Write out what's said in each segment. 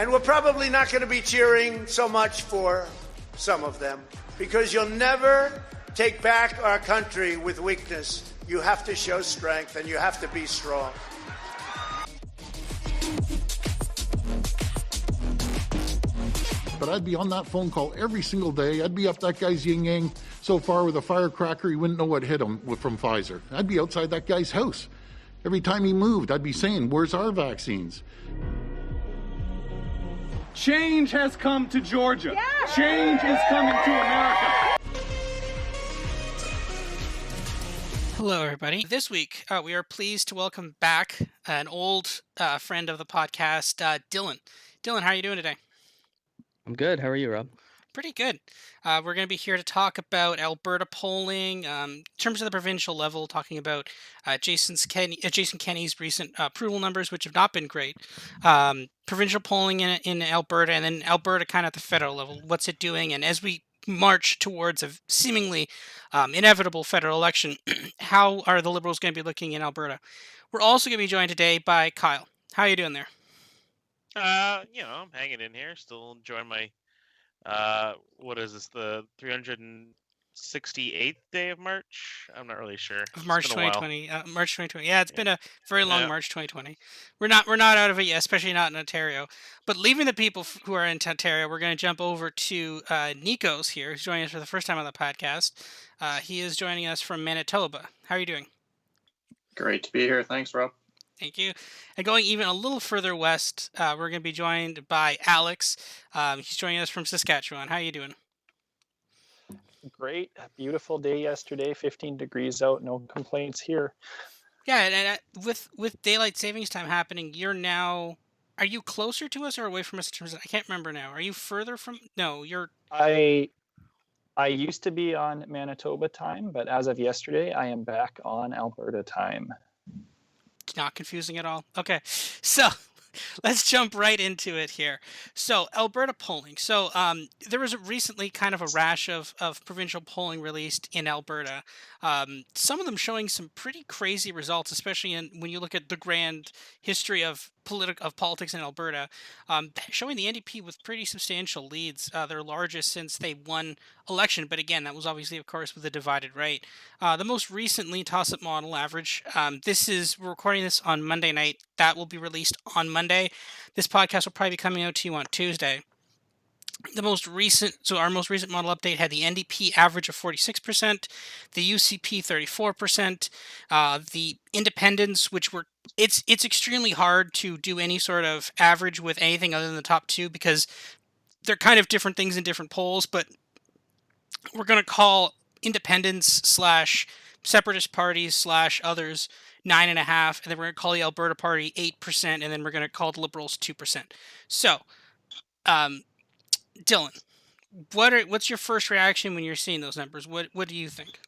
And we're probably not going to be cheering so much for some of them, because you'll never take back our country with weakness. You have to show strength, and you have to be strong. But I'd be on that phone call every single day. I'd be up that guy's yin-yang so far with a firecracker he wouldn't know what hit him from Pfizer. I'd be outside that guy's house. Every time he moved, I'd be saying, where's our vaccines? Change has come to Georgia. Yeah. Change is coming to America. Hello, everybody. This week, we are pleased to welcome back an old friend of the podcast, Dylan. Dylan, how are you doing today? I'm good. How are you, Rob? Pretty good. We're going to be here to talk about Alberta polling, in terms of the provincial level, talking about Jason Kenney's recent approval numbers, which have not been great. Provincial polling in Alberta, and then Alberta kind of at the federal level. What's it doing? And as we march towards a seemingly inevitable federal election, how are the Liberals going to be looking in Alberta? We're also going to be joined today by Kyle. How are you doing there? I'm hanging in here, still enjoying my, what is this, the 368th day of March? I'm not really sure. Of March 2020. March 2020. Yeah, it's been a very long March 2020. We're not out of it yet, especially not in Ontario. But leaving the people who are in Ontario, we're going to jump over to Nikos here, who's joining us for the first time on the podcast. He is joining us from Manitoba. How are you doing? Great to be here. Thanks, Rob. Thank you. And going even a little further west, we're going to be joined by Alex. He's joining us from Saskatchewan. How are you doing? Great. A beautiful day yesterday, 15 degrees out, no complaints here. Yeah, and with daylight savings time happening, are you closer to us or away from us in terms of, I can't remember now. Are you further from, no, you're... I used to be on Manitoba time, but as of yesterday, I am back on Alberta time. Not confusing at all. Okay, so let's jump right into it here. So Alberta polling. So there was recently kind of a rash of provincial polling released in Alberta. Some of them showing some pretty crazy results, especially when you look at the grand history of politics in Alberta, showing the Ndp with pretty substantial leads, their largest since they won election. But again, that was obviously, of course, with a divided right. The most recent LeanTossup model average, we're recording this on Monday night. That will be released on Monday. This podcast will probably be coming out to you on Tuesday. Our most recent model update had the Ndp average of 46%, the UCP 34%, the independents, which were it's extremely hard to do any sort of average with anything other than the top two because they're kind of different things in different polls, but we're going to call independents / separatist parties / others 9.5%, and then we're going to call the Alberta Party 8%, and then we're going to call the Liberals 2%. So, Dylan, what's your first reaction when you're seeing those numbers? What do you think?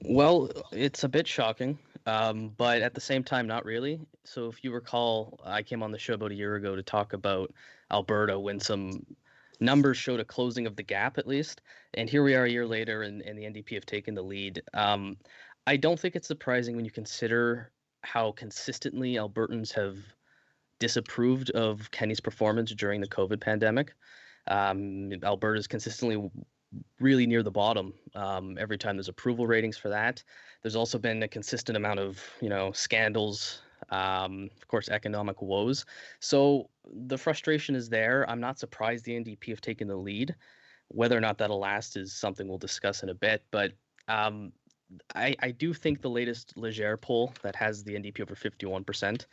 Well, it's a bit shocking, but at the same time, not really. So if you recall, I came on the show about a year ago to talk about Alberta when some numbers showed a closing of the gap, at least. And here we are a year later, and the Ndp have taken the lead. I don't think it's surprising when you consider how consistently Albertans have disapproved of Kenney's performance during the COVID pandemic. Alberta's consistently really near the bottom every time there's approval ratings for that. There's also been a consistent amount of scandals, of course, economic woes. So the frustration is there. I'm not surprised the Ndp have taken the lead. Whether or not that'll last is something we'll discuss in a bit. But I do think the latest Leger poll that has the Ndp over 51%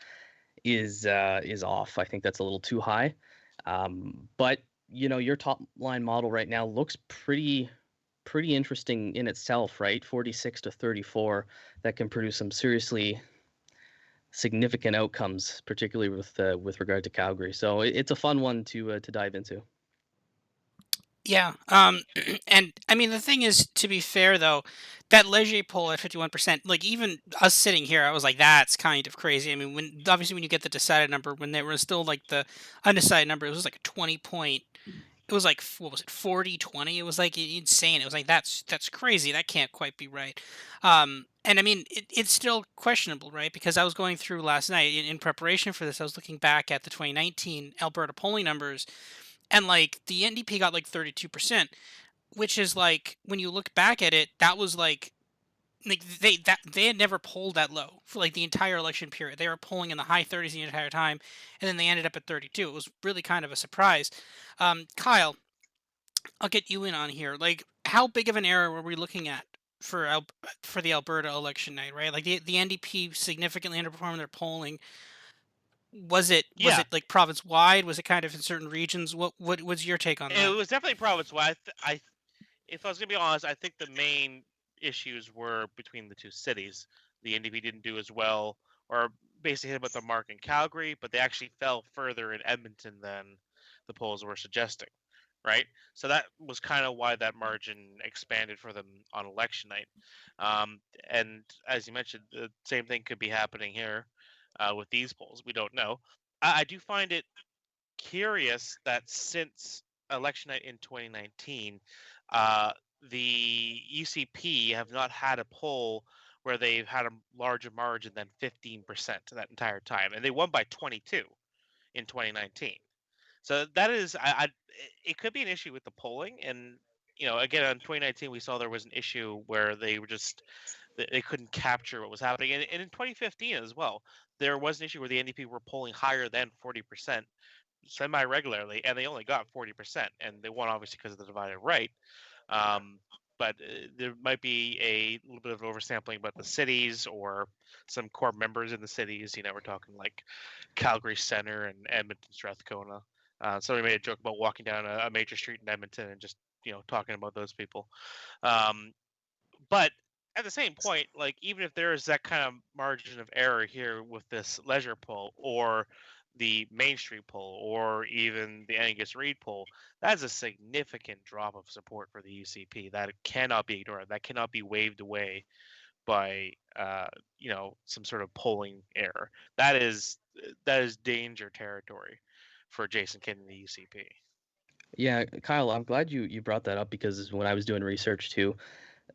is off. I think that's a little too high. But your top line model right now looks pretty interesting in itself, right? 46 to 34, that can produce some seriously significant outcomes, particularly with regard to Calgary. So it's a fun one to dive into. Yeah. And I mean, the thing is, to be fair though, that Leger poll at 51%, like even us sitting here, I was like, that's kind of crazy. I mean, when you get the decided number, when there was still like the undecided number, it was like a 20-point it was like, what was it, 40-20? It was like insane. It was like, that's crazy. That can't quite be right. And I mean, it's still questionable, right? Because I was going through last night in preparation for this. I was looking back at the 2019 Alberta polling numbers, and like the NDP got like 32%, which is like, when you look back at it, that was like they had never polled that low for like the entire election period. They were polling in the high 30s the entire time, and then they ended up at 32. It was really kind of a surprise. Kyle, I'll get you in on here. Like, how big of an error were we looking at for the Alberta election night? Right, like the NDP significantly underperformed their polling. Was it Yeah, like province wide? Was it kind of in certain regions? What was your take on it that? was definitely province-wide. If I was gonna be honest, I think the main issues were between the two cities. The NDP didn't do as well, or basically hit about the mark in Calgary, but they actually fell further in Edmonton than the polls were suggesting, right? So that was kind of why that margin expanded for them on election night. And as you mentioned, the same thing could be happening here with these polls. We don't know. I do find it curious that since election night in 2019, uh, the UCP have not had a poll where they've had a larger margin than 15% that entire time, and they won by 22 in 2019. So that is, it could be an issue with the polling, and again, in 2019 we saw there was an issue where they were just they couldn't capture what was happening, and in 2015 as well, there was an issue where the NDP were polling higher than 40% semi-regularly, and they only got 40%, and they won obviously because of the divided right. Um, but there might be a little bit of oversampling about the cities or some core members in the cities. We're talking like Calgary Center and Edmonton Strathcona. Somebody made a joke about walking down a major street in Edmonton and just talking about those people. But at the same point, like, even if there is that kind of margin of error here with this leisure poll or the Main Street poll or even the Angus Reid poll, that's a significant drop of support for the UCP that cannot be ignored. That cannot be waved away by some sort of polling error. That is danger territory for Jason Kenney and the UCP. Yeah, Kyle, I'm glad you brought that up because when I was doing research too,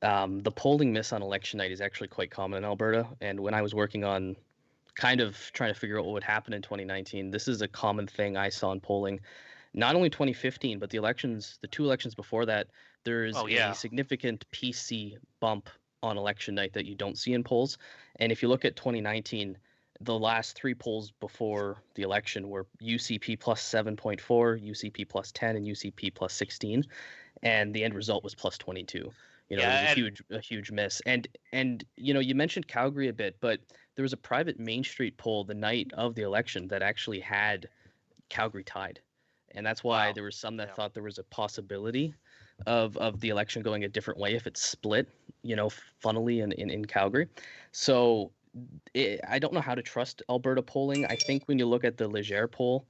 the polling miss on election night is actually quite common in Alberta. And when I was working on kind of trying to figure out what would happen in 2019, this is a common thing I saw in polling. Not only 2015, but the two elections before that, there's a significant PC bump on election night that you don't see in polls. And if you look at 2019, the last three polls before the election were UCP plus 7.4, UCP plus 10, and UCP plus 16, and the end result was plus 22. It was a huge miss. And you mentioned Calgary a bit, but there was a private Main Street poll the night of the election that actually had Calgary tied. And that's why there were some that thought there was a possibility of the election going a different way if it's split, funnily in Calgary. So I don't know how to trust Alberta polling. I think when you look at the Leger poll,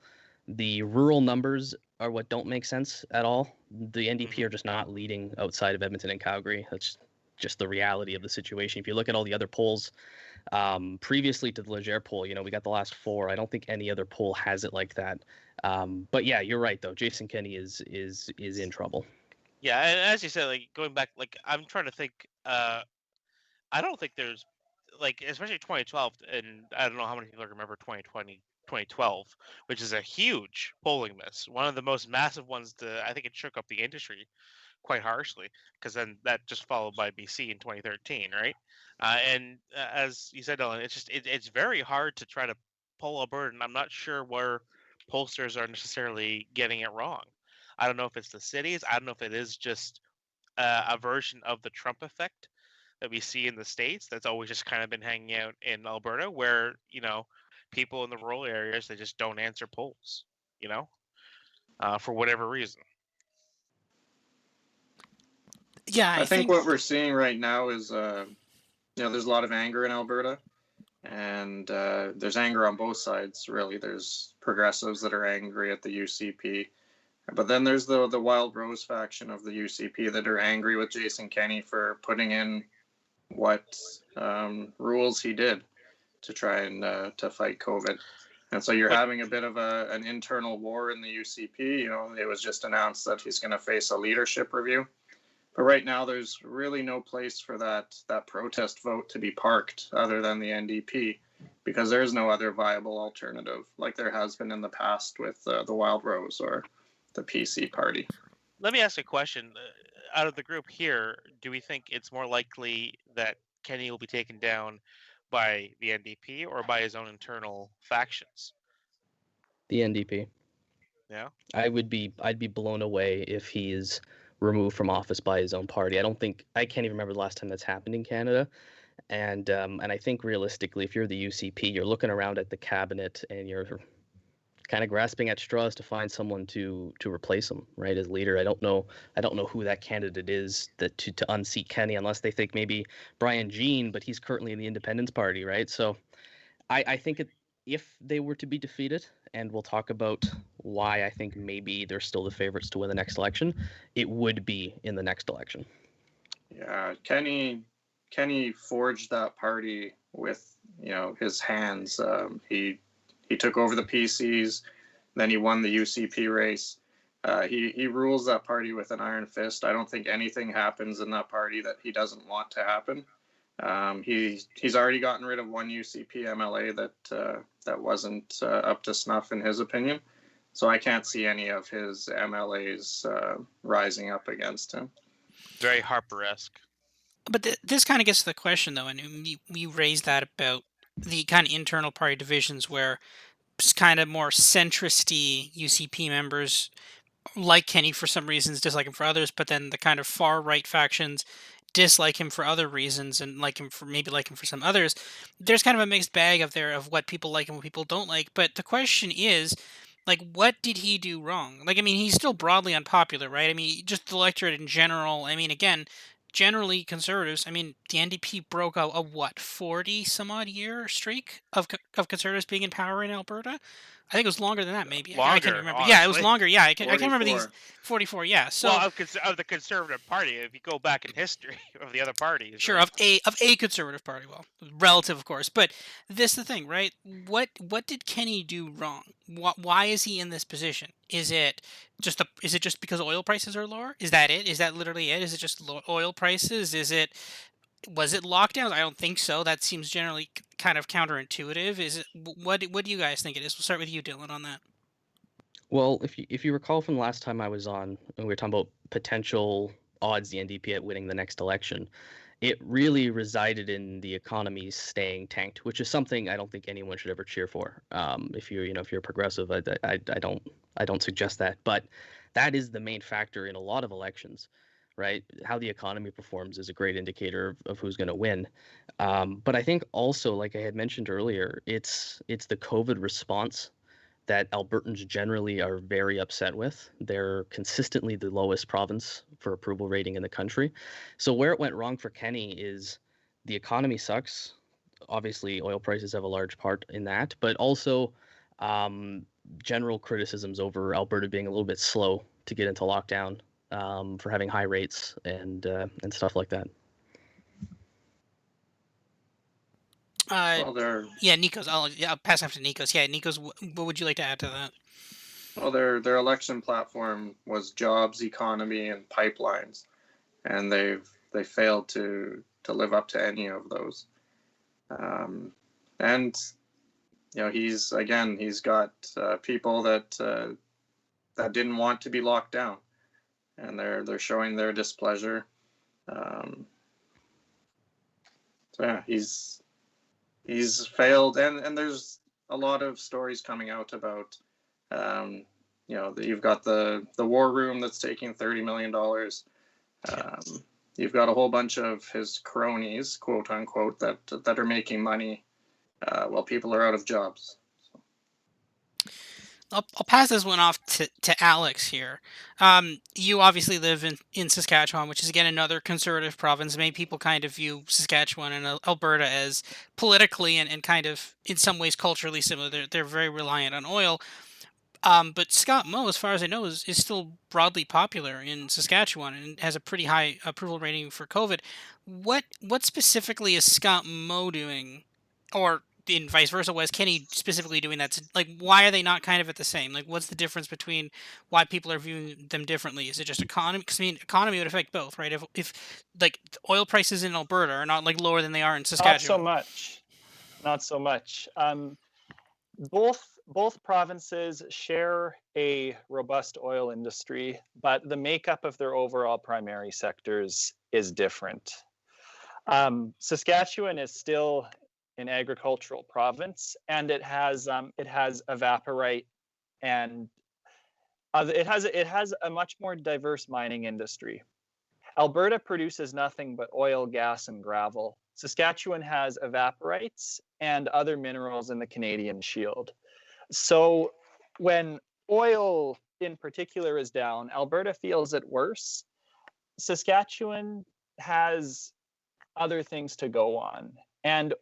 the rural numbers are what don't make sense at all. The NDP are just not leading outside of Edmonton and Calgary. That's just the reality of the situation. If you look at all the other polls, previously to the Leger poll, we got the last four. I don't think any other poll has it like that. But yeah, you're right though. Jason Kenney is in trouble. Yeah, and as you said, like, going back, like, I'm trying to think. I don't think there's, like, especially 2012, and I don't know how many people remember 2020, 2012, which is a huge polling miss. One of the most massive ones. I think it shook up the industry quite harshly, because then that just followed by BC in 2013, right? And as you said, Dylan, it's very hard to try to poll Alberta, and I'm not sure where pollsters are necessarily getting it wrong. I don't know if it's the cities. I don't know if it is just a version of the Trump effect that we see in the States that's always just kind of been hanging out in Alberta, where, people in the rural areas, they just don't answer polls, for whatever reason. Yeah, I think what we're seeing right now is, there's a lot of anger in Alberta, and there's anger on both sides, really. There's progressives that are angry at the UCP, but then there's the Wild Rose faction of the UCP that are angry with Jason Kenney for putting in what rules he did to try and to fight COVID. And so you're having a bit of an internal war in the UCP. You know, it was just announced that he's going to face a leadership review. But right now, there's really no place for that protest vote to be parked other than the NDP, because there's no other viable alternative like there has been in the past with the Wild Rose or the PC party. Let me ask a question. Out of the group here, do we think it's more likely that Kenney will be taken down by the NDP or by his own internal factions? The NDP. Yeah. I'd be blown away if he is removed from office by his own party. I can't even remember the last time that's happened in Canada. And I think realistically, if you're the UCP, you're looking around at the cabinet and you're kind of grasping at straws to find someone to replace him, right, as leader. I don't know who that candidate is to unseat Kenney, unless they think maybe Brian Jean, but he's currently in the Independence Party, right? So I think if they were to be defeated, and we'll talk about why I think maybe they're still the favorites to win the next election, it would be in the next election. Yeah, Kenney forged that party with, you know, his hands. He took over the PCs, then he won the UCP race. He rules that party with an iron fist. I don't think anything happens in that party that he doesn't want to happen. He's already gotten rid of one UCP MLA that wasn't up to snuff in his opinion. So I can't see any of his MLAs rising up against him. Very Harper-esque. But this kind of gets to the question, though, and we raised that about the kind of internal party divisions where it's kind of more centrist-y UCP members like Kenney for some reasons, dislike him for others, but then the kind of far-right factions dislike him for other reasons and like him for some others. There's kind of a mixed bag of what people like and what people don't like. But the question is, like, what did he do wrong? Like, I mean, he's still broadly unpopular, right? I mean, just the electorate in general. I mean, again, generally conservatives. I mean, the NDP broke a what 40 some odd year streak of conservatives being in power in Alberta. I think it was longer than that, maybe. I can't remember. Honestly. Yeah, it was longer. Yeah, I can't remember these 44. Yeah, so of the Conservative Party, if you go back in history of the other parties. Sure, right? of a Conservative Party, well, relative, of course. But this is the thing, right? What did Kenney do wrong? Why is he in this position? Is it just because oil prices are lower? Is that it? Is that literally it? Is it just oil prices? Was it lockdowns? I don't think so. That seems generally kind of counterintuitive. Is it? What do you guys think it is? We'll start with you, Dylan, on that. Well, if you recall from last time I was on, and we were talking about potential odds the NDP at winning the next election, it really resided in the economy staying tanked, which is something I don't think anyone should ever cheer for. If you're progressive, I don't suggest that, but that is the main factor in a lot of elections. Right, how the economy performs is a great indicator of who's going to win. But I think also, like I had mentioned earlier, it's the COVID response that Albertans generally are very upset with. They're consistently the lowest province for approval rating in the country. So where it went wrong for Kenney is the economy sucks. Obviously, oil prices have a large part in that, but also general criticisms over Alberta being a little bit slow to get into lockdown. For having high rates and stuff like that. Yeah, Nikos. I'll pass after Nikos. Yeah, Nikos. What would you like to add to that? Well, their election platform was jobs, economy, and pipelines, and they failed to live up to any of those. And you know, he's got people that didn't want to be locked down. And they're showing their displeasure. So yeah, he's failed, and there's a lot of stories coming out about, you know, you've got the war room that's taking $30 million. You've got a whole bunch of his cronies, quote unquote, that are making money while people are out of jobs. I'll pass this one off to Alex here. You obviously live in Saskatchewan, which is, again, another conservative province. Many people kind of view Saskatchewan and Alberta as politically and kind of, in some ways, culturally similar. They're very reliant on oil. But Scott Moe, as far as I know, is still broadly popular in Saskatchewan and has a pretty high approval rating for COVID. What specifically is Scott Moe doing, or in vice versa? Was Kenney specifically doing that? Like, why are they not kind of at the same? Like, what's the difference between why people are viewing them differently? Is it just economy? Because I mean, economy would affect both, right? If like oil prices in Alberta are not like lower than they are in Saskatchewan. Not so much. Both provinces share a robust oil industry, but the makeup of their overall primary sectors is different. Saskatchewan is still an agricultural province, and it has evaporite, and it has a much more diverse mining industry. Alberta produces nothing but oil, gas, and gravel. Saskatchewan has evaporites and other minerals in the Canadian Shield. So when oil in particular is down, Alberta feels it worse. Saskatchewan has other things to go on. And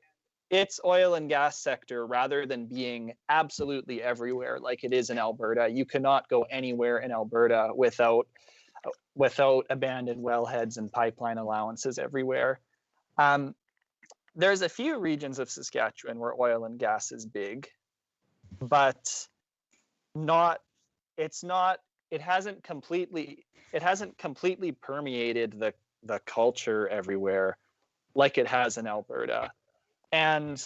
its oil and gas sector, rather than being absolutely everywhere like it is in Alberta, you cannot go anywhere in Alberta without abandoned wellheads and pipeline allowances everywhere. There's a few regions of Saskatchewan where oil and gas is big, but it hasn't completely permeated the culture everywhere like it has in Alberta. And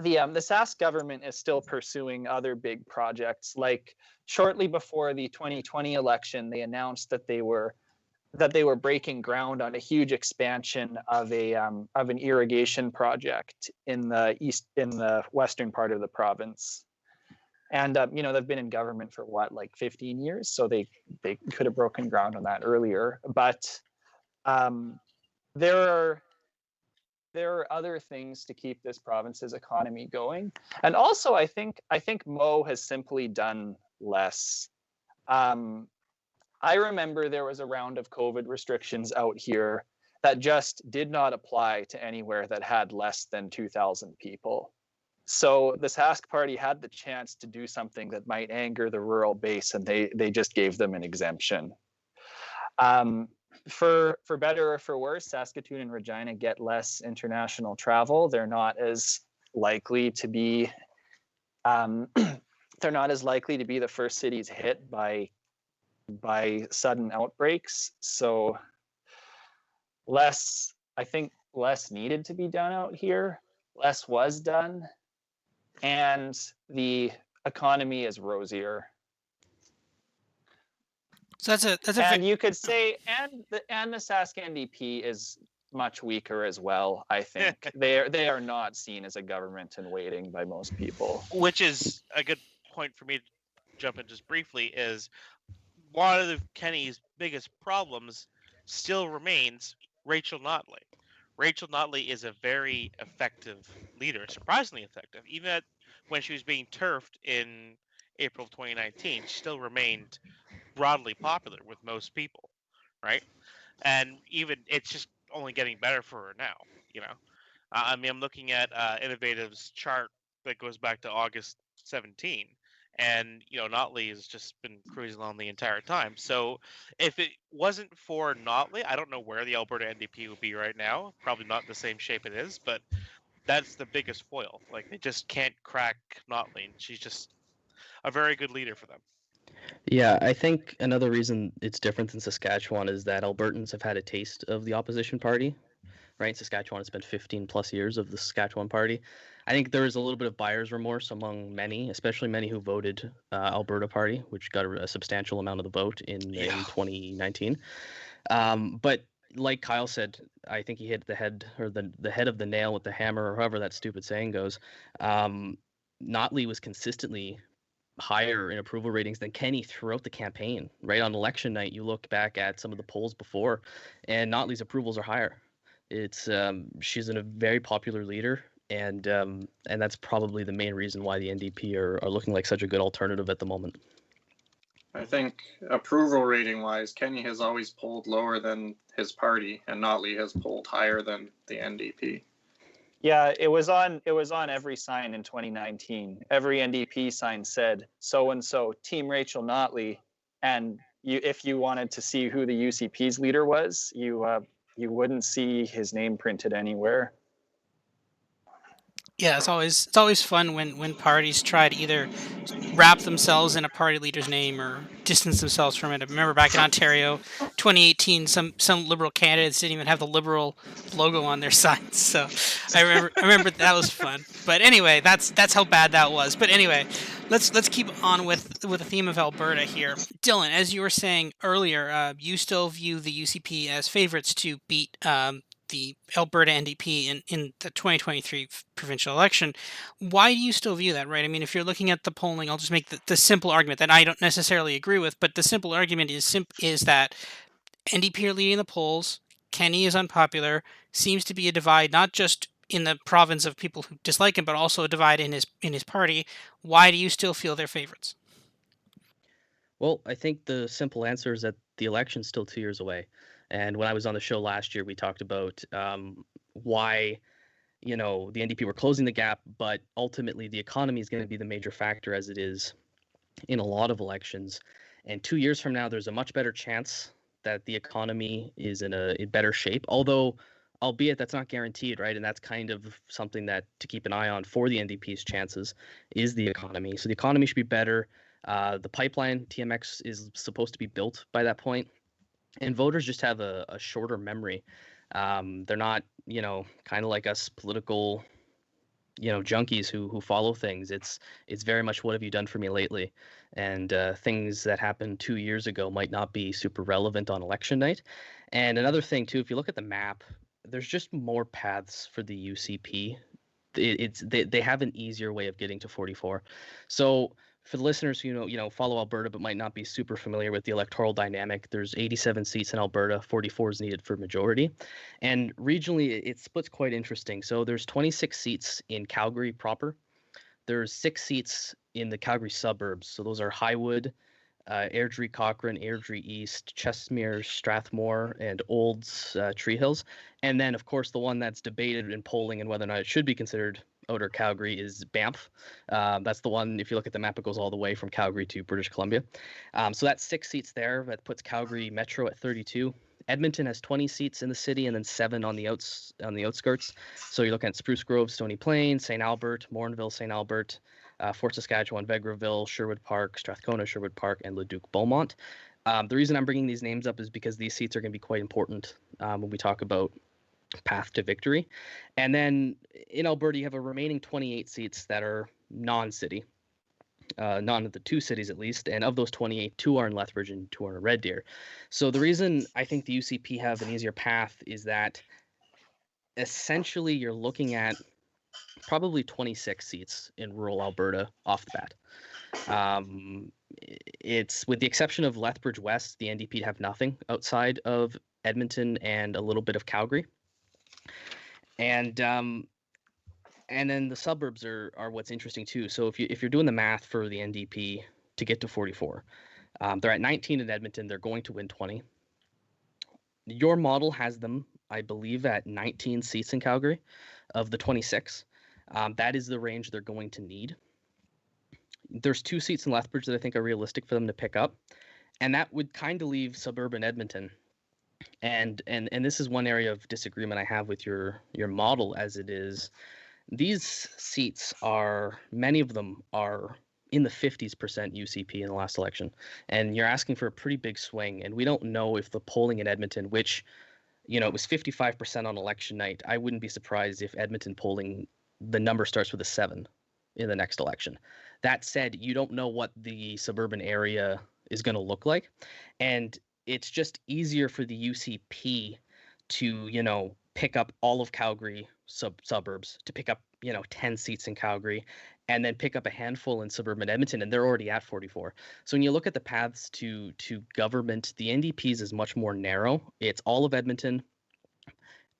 the Sask government is still pursuing other big projects. Like shortly before the 2020 election, they announced that they were breaking ground on a huge expansion of an irrigation project in the western part of the province. And they've been in government for like 15 years, so they could have broken ground on that earlier. But there are other things to keep this province's economy going. And also, I think Mo has simply done less. I remember there was a round of COVID restrictions out here that just did not apply to anywhere that had less than 2,000 people. So the Sask Party had the chance to do something that might anger the rural base, and they just gave them an exemption. For better or for worse, Saskatoon and Regina get less international travel. They're not as likely to be the first cities hit by sudden outbreaks. So I think less needed to be done out here. Less was done, and the economy is rosier. So and you could say, and the Sask NDP is much weaker as well. I think they are not seen as a government in waiting by most people. Which is a good point for me to jump in just briefly. Is one of Kenney's biggest problems still remains Rachel Notley. Rachel Notley is a very effective leader, surprisingly effective. Even when she was being turfed in April of 2019, she still remained broadly popular with most people, right? And even it's just only getting better for her now, I mean, I'm looking at Innovative's chart that goes back to August 17, and Notley has just been cruising along the entire time. So if it wasn't for Notley, I don't know where the Alberta NDP would be right now. Probably not in the same shape it is, but that's the biggest foil. Like, they just can't crack Notley. She's just a very good leader for them. Yeah, I think another reason it's different than Saskatchewan is that Albertans have had a taste of the opposition party, right? Saskatchewan has spent 15 plus years of the Saskatchewan party. I think there is a little bit of buyer's remorse among many, especially many who voted Alberta party, which got a substantial amount of the vote in 2019. But like Kyle said, I think he hit the head of the nail with the hammer, or however that stupid saying goes. Notley was consistently higher in approval ratings than Kenney throughout the campaign. Right on election night, you look back at some of the polls before, and Notley's approvals are higher. It's she's a very popular leader, and that's probably the main reason why the NDP are looking like such a good alternative at the moment. I think approval rating wise, Kenney has always polled lower than his party, and Notley has polled higher than the NDP. Yeah, it was on every sign in 2019. Every NDP sign said so and so Team Rachel Notley, and if you wanted to see who the UCP's leader was, you wouldn't see his name printed anywhere. Yeah, it's always fun when parties try to either wrap themselves in a party leader's name or distance themselves from it. I remember back in Ontario, 2018, some Liberal candidates didn't even have the Liberal logo on their signs. So I remember that was fun. But anyway, that's how bad that was. But anyway, let's keep on with the theme of Alberta here. Dylan, as you were saying earlier, you still view the UCP as favorites to beat the Alberta NDP in the 2023 provincial election. Why do you still view that, right? I mean, if you're looking at the polling, I'll just make the simple argument that I don't necessarily agree with, but the simple argument is that NDP are leading the polls, Kenney is unpopular, seems to be a divide not just in the province of people who dislike him, but also a divide in his party. Why do you still feel they're favorites? Well, I think the simple answer is that the election's still 2 years away. And when I was on the show last year, we talked about why the NDP were closing the gap, but ultimately the economy is going to be the major factor as it is in a lot of elections. And 2 years from now, there's a much better chance that the economy is in better shape, although albeit that's not guaranteed, right? And that's kind of something that to keep an eye on for the NDP's chances is the economy. So the economy should be better. The pipeline, TMX, is supposed to be built by that point, and voters just have a shorter memory. They're not, kind of like us political, junkies who follow things. It's very much what have you done for me lately, and things that happened 2 years ago might not be super relevant on election night. And another thing too, if you look at the map, there's just more paths for the UCP. They have an easier way of getting to 44. So for the listeners who follow Alberta but might not be super familiar with the electoral dynamic, there's 87 seats in Alberta, 44 is needed for majority, and regionally it splits quite interesting. So there's 26 seats in Calgary proper. There's 6 seats in the Calgary suburbs. So those are Highwood, Airdrie, Cochrane, Airdrie East, Chestmere, Strathmore, and Olds, Tree Hills. And then, of course, the one that's debated in polling and whether or not it should be considered Outer Calgary is Banff. That's the one, if you look at the map, it goes all the way from Calgary to British Columbia. So that's 6 seats there. That puts Calgary Metro at 32. Edmonton has 20 seats in the city and then 7 on the outskirts. So you're looking at Spruce Grove, Stony Plain, St. Albert, Morinville, St. Albert, Fort Saskatchewan, Vegreville, Sherwood Park, Strathcona, Sherwood Park, and Leduc Beaumont. The reason I'm bringing these names up is because these seats are going to be quite important when we talk about path to victory. And then in Alberta, you have a remaining 28 seats that are non-city, none of the 2 cities at least. And of those 28, 2 are in Lethbridge and 2 are in Red Deer. So the reason I think the UCP have an easier path is that essentially you're looking at probably 26 seats in rural Alberta off the bat. It's with the exception of Lethbridge West, the NDP have nothing outside of Edmonton and a little bit of Calgary. And then the suburbs are what's interesting too. So if you're doing the math for the NDP to get to 44, they're at 19 in Edmonton. They're going to win 20. Your model has them, I believe, at 19 seats in Calgary of the 26. That is the range they're going to need. There's 2 seats in Lethbridge that I think are realistic for them to pick up, and that would kind of leave suburban Edmonton. And this is one area of disagreement I have with your model as it is. These seats many of them are in the 50% UCP in the last election, and you're asking for a pretty big swing. And we don't know if the polling in Edmonton, which it was 55% on election night, I wouldn't be surprised if Edmonton polling, the number starts with a 7 in the next election. That said, you don't know what the suburban area is going to look like, and it's just easier for the UCP to pick up all of Calgary suburbs, to pick up 10 seats in Calgary, and then pick up a handful in suburban Edmonton, and they're already at 44. So when you look at the paths to government, the NDP's is much more narrow. It's all of Edmonton.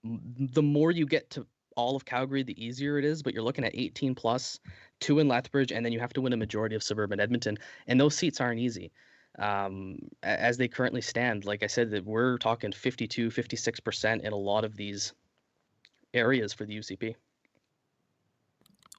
The more you get to all of Calgary, the easier it is, but you're looking at 18 plus, 2 in Lethbridge, and then you have to win a majority of suburban Edmonton, and those seats aren't easy. As they currently stand, like I said, that we're talking 52, 56% in a lot of these areas for the UCP.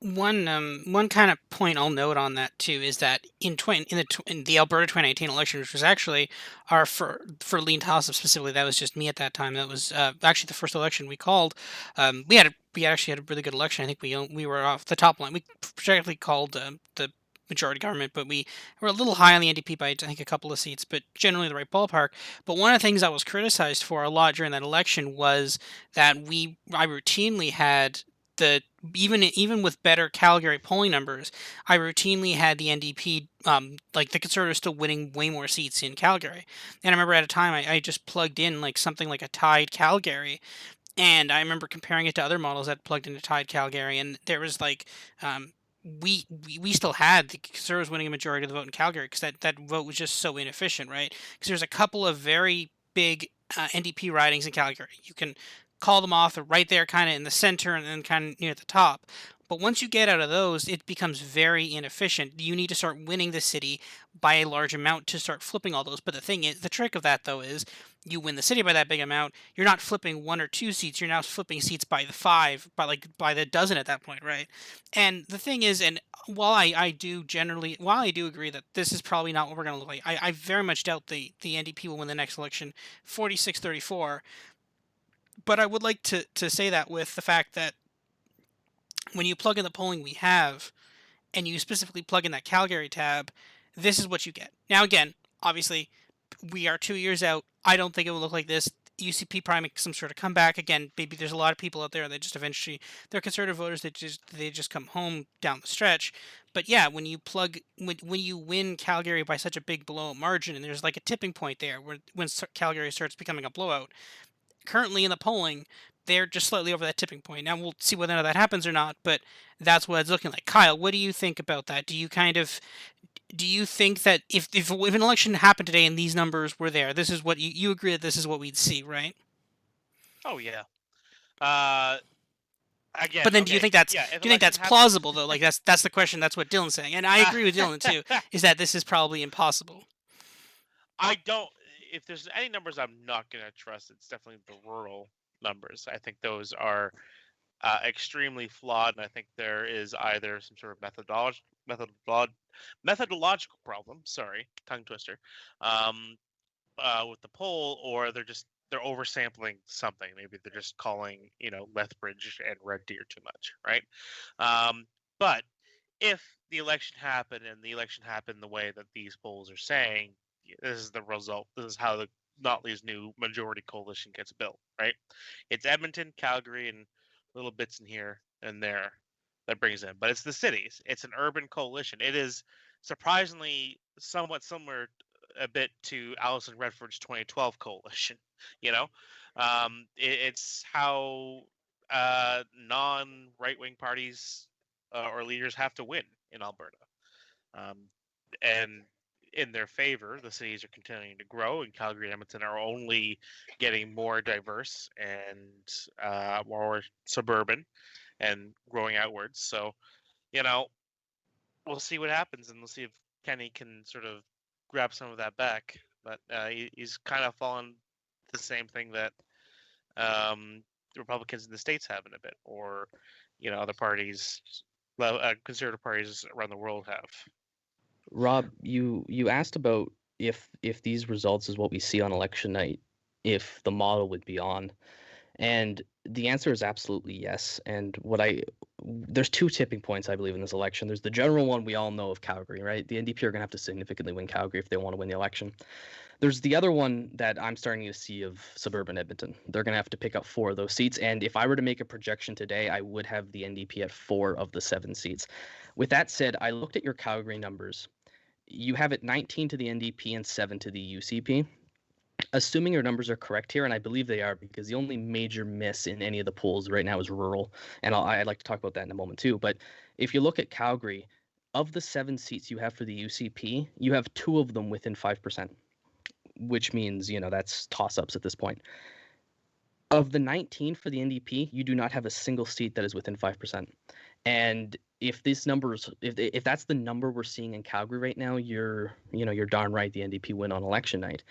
One kind of point I'll note on that too is that in the Alberta 2019 election, which was actually our for LeanTossup specifically, that was just me at that time. That was actually the first election we called. We actually had a really good election. I think we were off the top line. We projected called the majority government, but we were a little high on the NDP by I think a couple of seats, but generally the right ballpark. But one of the things I was criticized for a lot during that election was that I routinely had the even with better Calgary polling numbers, I routinely had the NDP, like the Conservatives, still winning way more seats in Calgary. And I remember at a time I just plugged in like something like a tied Calgary, and I remember comparing it to other models that plugged into tied Calgary, and there was like, we still had the Conservatives winning a majority of the vote in Calgary because that vote was just so inefficient, right? Because there's a couple of very big NDP ridings in Calgary. You can call them off. They're right there, kind of in the center, and then kind of near the top. But once you get out of those, it becomes very inefficient. You need to start winning the city by a large amount to start flipping all those. But the thing is, the trick of that though is you win the city by that big amount, you're not flipping one or two seats. You're now flipping seats by the five, by the dozen at that point, right? And the thing is, and while I do agree that this is probably not what we're going to look like, I very much doubt the NDP will win the next election 46-34. But I would like to say that with the fact that when you plug in the polling we have, and you specifically plug in that Calgary tab, this is what you get. Now, again, obviously, we are 2 years out. I don't think it will look like this. UCP probably makes some sort of comeback again. Maybe there's a lot of people out there that just eventually they're conservative voters that they just come home down the stretch. But yeah, when you win Calgary by such a big blowout margin, and there's like a tipping point there when Calgary starts becoming a blowout. Currently in the polling, they're just slightly over that tipping point. Now we'll see whether that happens or not, but that's what it's looking like. Kyle, what do you think about that? Do you think that if an election happened today and these numbers were there, this is what you agree that this is what we'd see, right? Oh yeah. Again, but then do you think that's plausible though? Like that's the question. That's what Dylan's saying, and I agree with Dylan too. Is that this is probably impossible? I don't. If there's any numbers I'm not going to trust, it's definitely the rural numbers. I think those are extremely flawed, and I think there is either some sort of methodological problem. Sorry, tongue twister. With the poll, or they're oversampling something. Maybe they're just calling Lethbridge and Red Deer too much, right? But if the election happened and the election happened the way that these polls are saying, this is the result. This is how the Notley's new majority coalition gets built, right? It's Edmonton, Calgary, and little bits in here and there that brings in. But it's the cities. It's an urban coalition. It is surprisingly somewhat similar a bit to Alison Redford's 2012 coalition. It's how non-right-wing parties or leaders have to win in Alberta. And in their favor, the cities are continuing to grow, and Calgary and Edmonton are only getting more diverse and more suburban and growing outwards. So, we'll see what happens, and we'll see if Kenney can sort of grab some of that back. But he's kind of fallen the same thing that the Republicans in the States have in a bit, or other parties, conservative parties around the world have. Rob, you asked about if these results is what we see on election night, if the model would be on. And the answer is absolutely yes. And there's two tipping points, I believe, in this election. There's the general one we all know of Calgary, right? The NDP are going to have to significantly win Calgary if they want to win the election. There's the other one that I'm starting to see of suburban Edmonton. They're going to have to pick up 4 of those seats. And if I were to make a projection today, I would have the NDP at 4 of the 7 seats. With that said, I looked at your Calgary numbers. You have it 19 to the NDP and 7 to the UCP. Assuming your numbers are correct here, and I believe they are, because the only major miss in any of the polls right now is rural, and I'd like to talk about that in a moment too. But if you look at Calgary, of the 7 seats you have for the UCP, you have 2 of them within 5%, which means that's toss-ups at this point. Of the 19 for the NDP, you do not have a single seat that is within 5%. And if this numbers, if that's the number we're seeing in Calgary right now, you're darn right the NDP win on election night.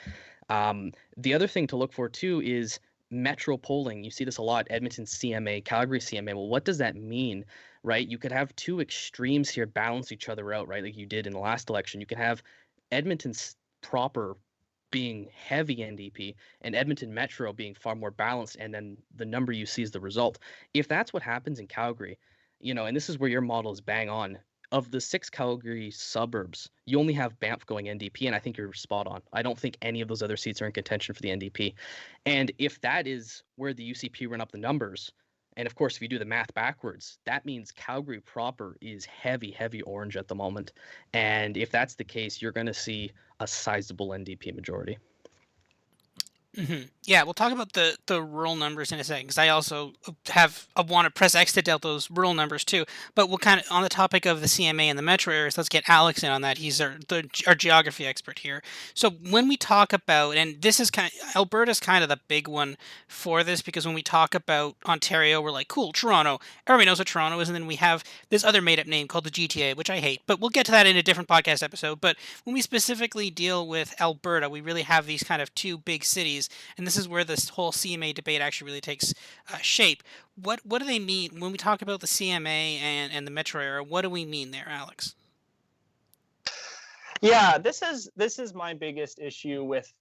The other thing to look for too is metro polling, you see this a lot, Edmonton CMA, Calgary CMA. Well, what does that mean, right? You could have two extremes here balance each other out, right? Like you did in the last election. You could have Edmonton's proper being heavy NDP and Edmonton Metro being far more balanced, and then the number you see is the result. If that's what happens in Calgary, and this is where your model is bang on, of the 6 Calgary suburbs, you only have Banff going NDP, and I think you're spot on. I don't think any of those other seats are in contention for the NDP. And if that is where the UCP run up the numbers, and of course, if you do the math backwards, that means Calgary proper is heavy, heavy orange at the moment. And if that's the case, you're going to see a sizable NDP majority. Yeah, we'll talk about the rural numbers in a second, because I also want to press X to delve those rural numbers too. But we'll kind of, on the topic of the CMA and the metro areas, let's get Alex in on that. He's our geography expert here. So when we talk about, and this is Alberta's kind of the big one for this, because when we talk about Ontario, we're like, cool, Toronto. Everybody knows what Toronto is, and then we have this other made-up name called the GTA, which I hate. But we'll get to that in a different podcast episode. But when we specifically deal with Alberta, we really have these kind of two big cities. And this is where this whole CMA debate actually really takes shape. What do they mean when we talk about the CMA and the metro area? What do we mean there, Alex? Yeah, this is my biggest issue with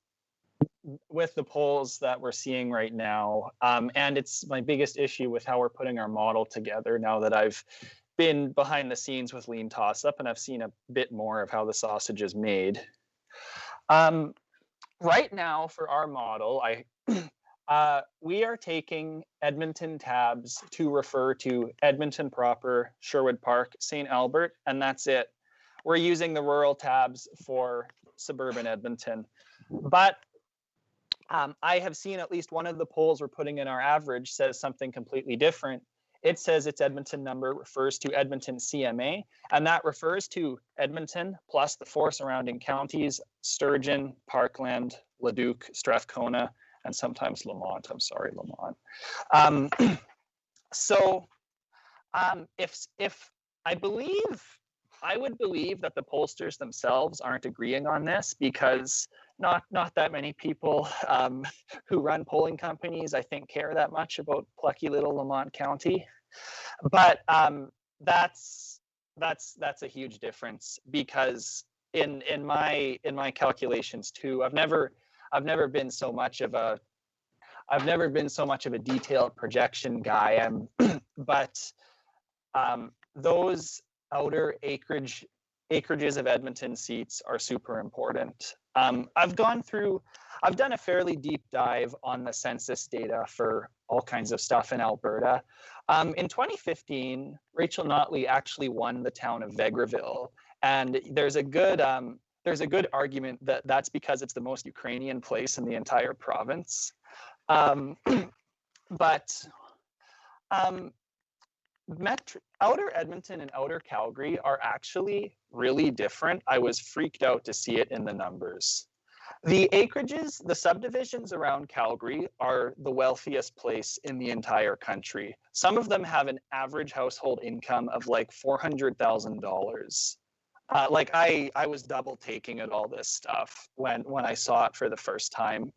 the polls that we're seeing right now, and it's my biggest issue with how we're putting our model together. Now that I've been behind the scenes with LeanTossup and I've seen a bit more of how the sausage is made. Right now, for our model, we are taking Edmonton tabs to refer to Edmonton proper, Sherwood Park, St. Albert, and that's it. We're using the rural tabs for suburban Edmonton. But I have seen at least one of the polls we're putting in our average says something completely different. It says its Edmonton number refers to Edmonton CMA, and that refers to Edmonton plus the 4 surrounding counties, Sturgeon, Parkland, Leduc, Strathcona, and sometimes Lamont. I'm sorry, Lamont. If I would believe that the pollsters themselves aren't agreeing on this, because not that many people who run polling companies, I think, care that much about plucky little Lamont County. But that's a huge difference, because in my calculations too, I've never been so much of a detailed projection guy. But those outer acreages of Edmonton seats are super important. I've done a fairly deep dive on the census data for all kinds of stuff in Alberta. In 2015, Rachel Notley actually won the town of Vegreville, and there's a good argument that that's because it's the most Ukrainian place in the entire province. Outer Edmonton and Outer Calgary are actually really different. I was freaked out to see it in the numbers. The acreages, the subdivisions around Calgary are the wealthiest place in the entire country. Some of them have an average household income of like $400,000. I was double taking at all this stuff when I saw it for the first time.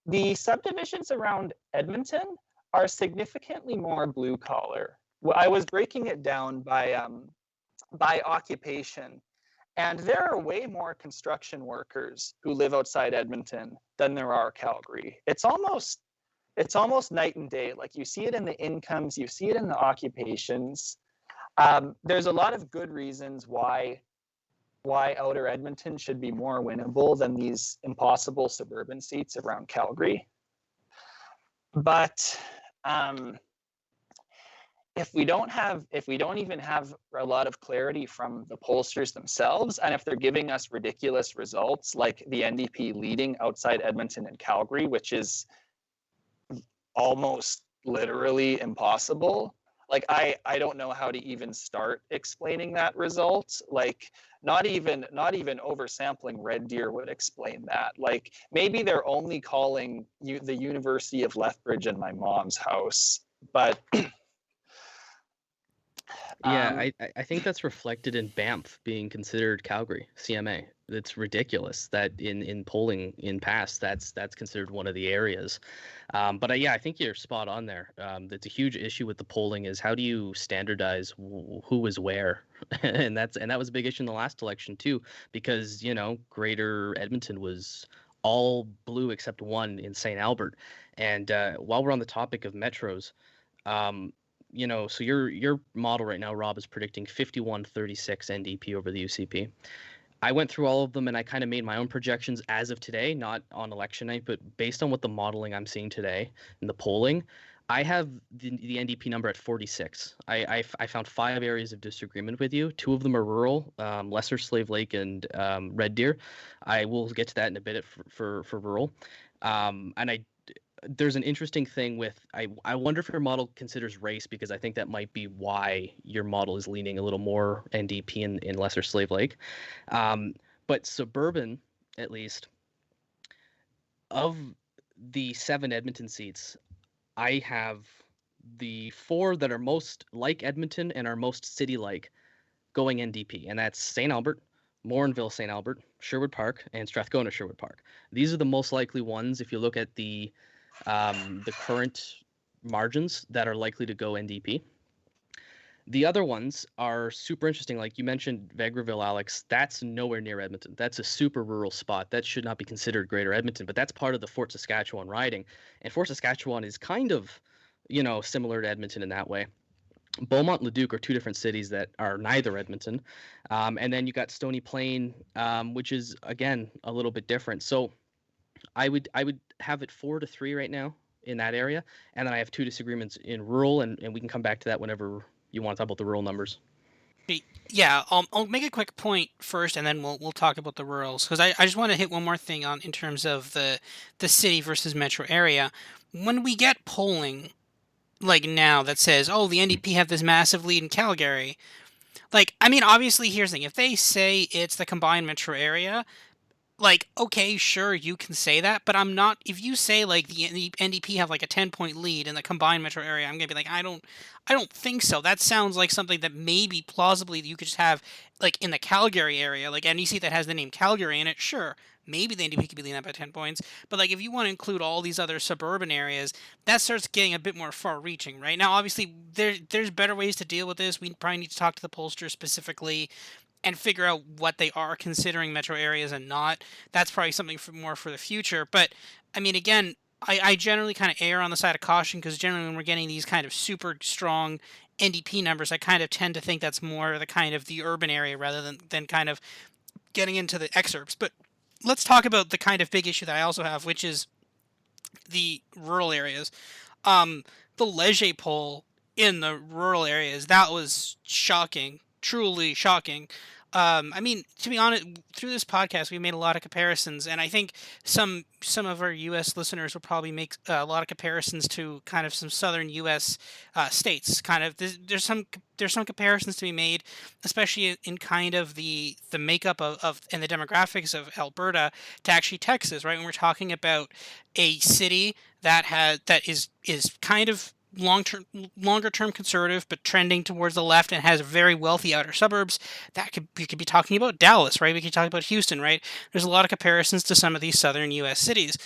The subdivisions around Edmonton are significantly more blue collar. Well, I was breaking it down by occupation, and there are way more construction workers who live outside Edmonton than there are Calgary. It's almost night and day. Like, you see it in the incomes, you see it in the occupations. There's a lot of good reasons why Outer Edmonton should be more winnable than these impossible suburban seats around Calgary. But if we don't even have a lot of clarity from the pollsters themselves, and if they're giving us ridiculous results like the NDP leading outside Edmonton and Calgary, which is almost literally impossible, like I don't know how to even start explaining that result. Like, not even oversampling Red Deer would explain that. Like, maybe they're only calling the University of Lethbridge and my mom's house, but yeah, I think that's reflected in Banff being considered Calgary CMA. it's ridiculous that in polling in past that's considered one of the areas. But yeah, I think you're spot on there. It's a huge issue with the polling is how do you standardize who is where, and that was a big issue in the last election too, because Greater Edmonton was all blue except one in St. Albert. And while we're on the topic of metros, so your model right now, Rob, is predicting 51-36 NDP over the UCP. I went through all of them and I kind of made my own projections as of today, not on election night, but based on what the modeling I'm seeing today in the polling, I have the NDP number at 46. I found 5 areas of disagreement with you. 2 of them are rural, Lesser Slave Lake and Red Deer. I will get to that in a bit for rural. And there's an interesting thing with I wonder if your model considers race, because I think that might be why your model is leaning a little more NDP in Lesser Slave Lake. But suburban, at least, of the 7 Edmonton seats, I have the 4 that are most like Edmonton and are most city-like going NDP, and that's St. Albert, Morinville, St. Albert, Sherwood Park, and Strathcona, Sherwood Park. These are the most likely ones if you look at the current margins that are likely to go NDP. The other ones are super interesting. Like you mentioned Vegreville, Alex, that's nowhere near Edmonton. That's a super rural spot. That should not be considered Greater Edmonton, but that's part of the Fort Saskatchewan riding. And Fort Saskatchewan is kind of, similar to Edmonton in that way. Beaumont and Leduc are 2 different cities that are neither Edmonton. And then you got Stony Plain, which is, again, a little bit different. So I would have it 4-3 right now in that area, and then I have 2 disagreements in rural, and we can come back to that whenever you want to talk about the rural numbers. Yeah, I'll make a quick point first, and then we'll talk about the rurals, because I just want to hit one more thing in terms of the city versus metro area. When we get polling like now that says, oh, the NDP have this massive lead in Calgary, obviously here's the thing: if they say it's the combined metro area, okay, sure, you can say that, but I'm not. If you say the NDP have a 10-point lead in the combined metro area, I'm gonna be I don't think so. That sounds like something that maybe plausibly you could just have in the Calgary area, any seat that has the name Calgary in it. Sure, maybe the NDP could be leading up by 10 points, but if you want to include all these other suburban areas, that starts getting a bit more far-reaching, right? Now, obviously, there's better ways to deal with this. We probably need to talk to the pollsters specifically and figure out what they are considering metro areas and not. That's probably something more for the future. But, again, I generally kind of err on the side of caution, because generally when we're getting these kind of super strong NDP numbers, I kind of tend to think that's more the kind of the urban area rather than kind of getting into the excerpts. But let's talk about the kind of big issue that I also have, which is the rural areas. The Leger poll in the rural areas, that was shocking. Truly shocking. To be honest, through this podcast, we made a lot of comparisons, and I think some of our U.S. listeners will probably make a lot of comparisons to kind of some southern U.S. States. Kind of, there's some comparisons to be made, especially in kind of the makeup of and the demographics of Alberta to actually Texas, right? When we're talking about a city that is kind of longer term conservative, but trending towards the left, and has very wealthy outer suburbs. We could be talking about Dallas, right? We could talk about Houston, right? There's a lot of comparisons to some of these southern U.S. cities.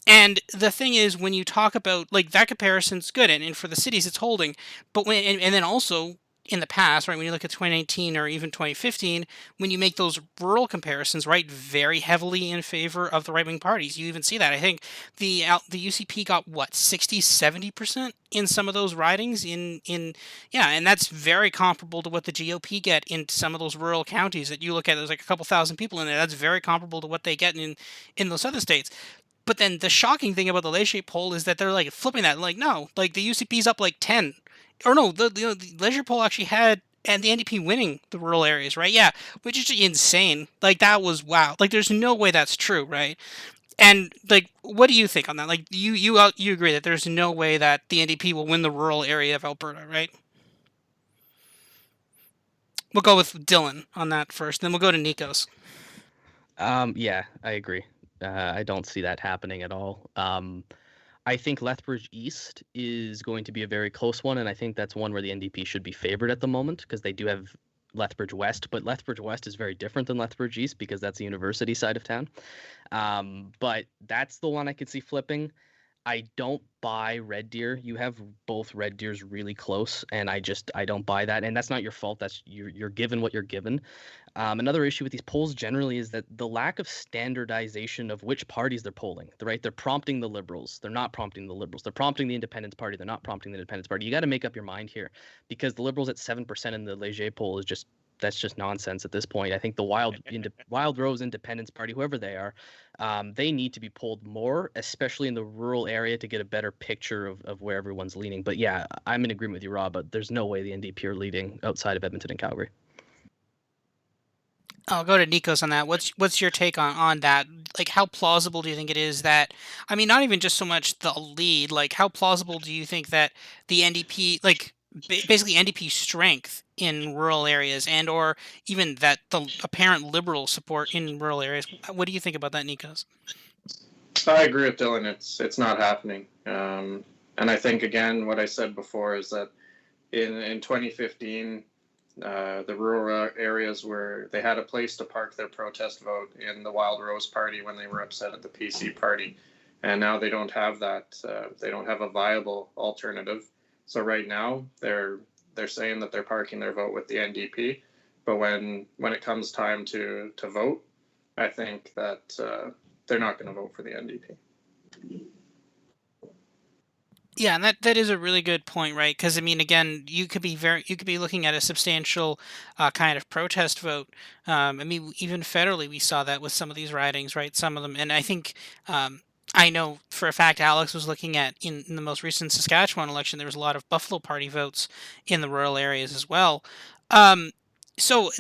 And the thing is, when you talk about that comparison's good, and for the cities it's holding, but and then also in the past, right, when you look at 2019 or even 2015, when you make those rural comparisons, right, very heavily in favor of the right-wing parties. You even see that. I think the UCP got, 60-70% in some of those ridings and that's very comparable to what the GOP get in some of those rural counties that you look at. There's a couple thousand people in there. That's very comparable to what they get in those other states. But then the shocking thing about the Leger poll is that they're flipping that. No, the UCP's up 10. Or no, the Leger poll actually had and the NDP winning the rural areas, right? Yeah, which is insane. That was wow. There's no way that's true, right? And what do you think on that? You agree that there's no way that the NDP will win the rural area of Alberta, right? We'll go with Dylan on that first, then we'll go to Nikos. Yeah, I agree. I don't see that happening at all. I think Lethbridge East is going to be a very close one, and I think that's one where the NDP should be favored at the moment, because they do have Lethbridge West, but Lethbridge West is very different than Lethbridge East because that's the university side of town. But that's the one I could see flipping. I don't buy Red Deer. You have both Red Deers really close, and I don't buy that. And that's not your fault. That's you're given what you're given. Another issue with these polls generally is that the lack of standardization of which parties they're polling. Right? They're prompting the Liberals. They're not prompting the Liberals. They're prompting the Independence Party. They're not prompting the Independence Party. You got to make up your mind here, because the Liberals at 7% in the Leger poll is that's just nonsense at this point. I think the Wild Rose Independence Party, whoever they are, they need to be polled more, especially in the rural area, to get a better picture of where everyone's leaning. But yeah, I'm in agreement with you, Rob, but there's no way the NDP are leading outside of Edmonton and Calgary. I'll go to Nikos on that. What's your take on that? Like, how plausible do you think it is that, I mean, not even just so much the lead, like, how plausible do you think that the NDP, like, basically NDP strength in rural areas, and or even that the apparent Liberal support in rural areas? What do you think about that, Nikos? I agree with Dylan. It's not happening. And I think, again, what I said before is that in 2015, the rural areas where they had a place to park their protest vote in the Wild Rose Party when they were upset at the PC Party, and now they don't have that. They don't have a viable alternative. So right now they're saying that they're parking their vote with the NDP, but when it comes time to vote, I think that they're not going to vote for the NDP. Yeah, and that is a really good point, right? Because I mean, again, you could be looking at a substantial kind of protest vote. I mean, even federally, we saw that with some of these ridings, right? Some of them, and I think I know for a fact Alex was looking at in the most recent Saskatchewan election, there was a lot of Buffalo Party votes in the rural areas as well. So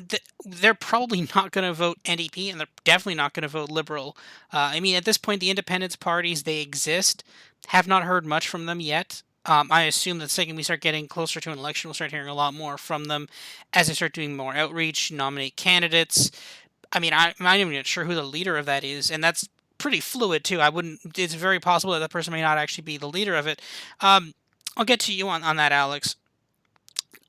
they're probably not going to vote NDP, and they're definitely not going to vote Liberal. I mean, at this point, the independence parties, they exist. Have not heard much from them yet. I assume that the second we start getting closer to an election, we'll start hearing a lot more from them as they start doing more outreach, nominate candidates. I mean, I'm not even sure who the leader of that is, and that's pretty fluid too. It's very possible that person may not actually be the leader of it. I'll get to you on that, Alex.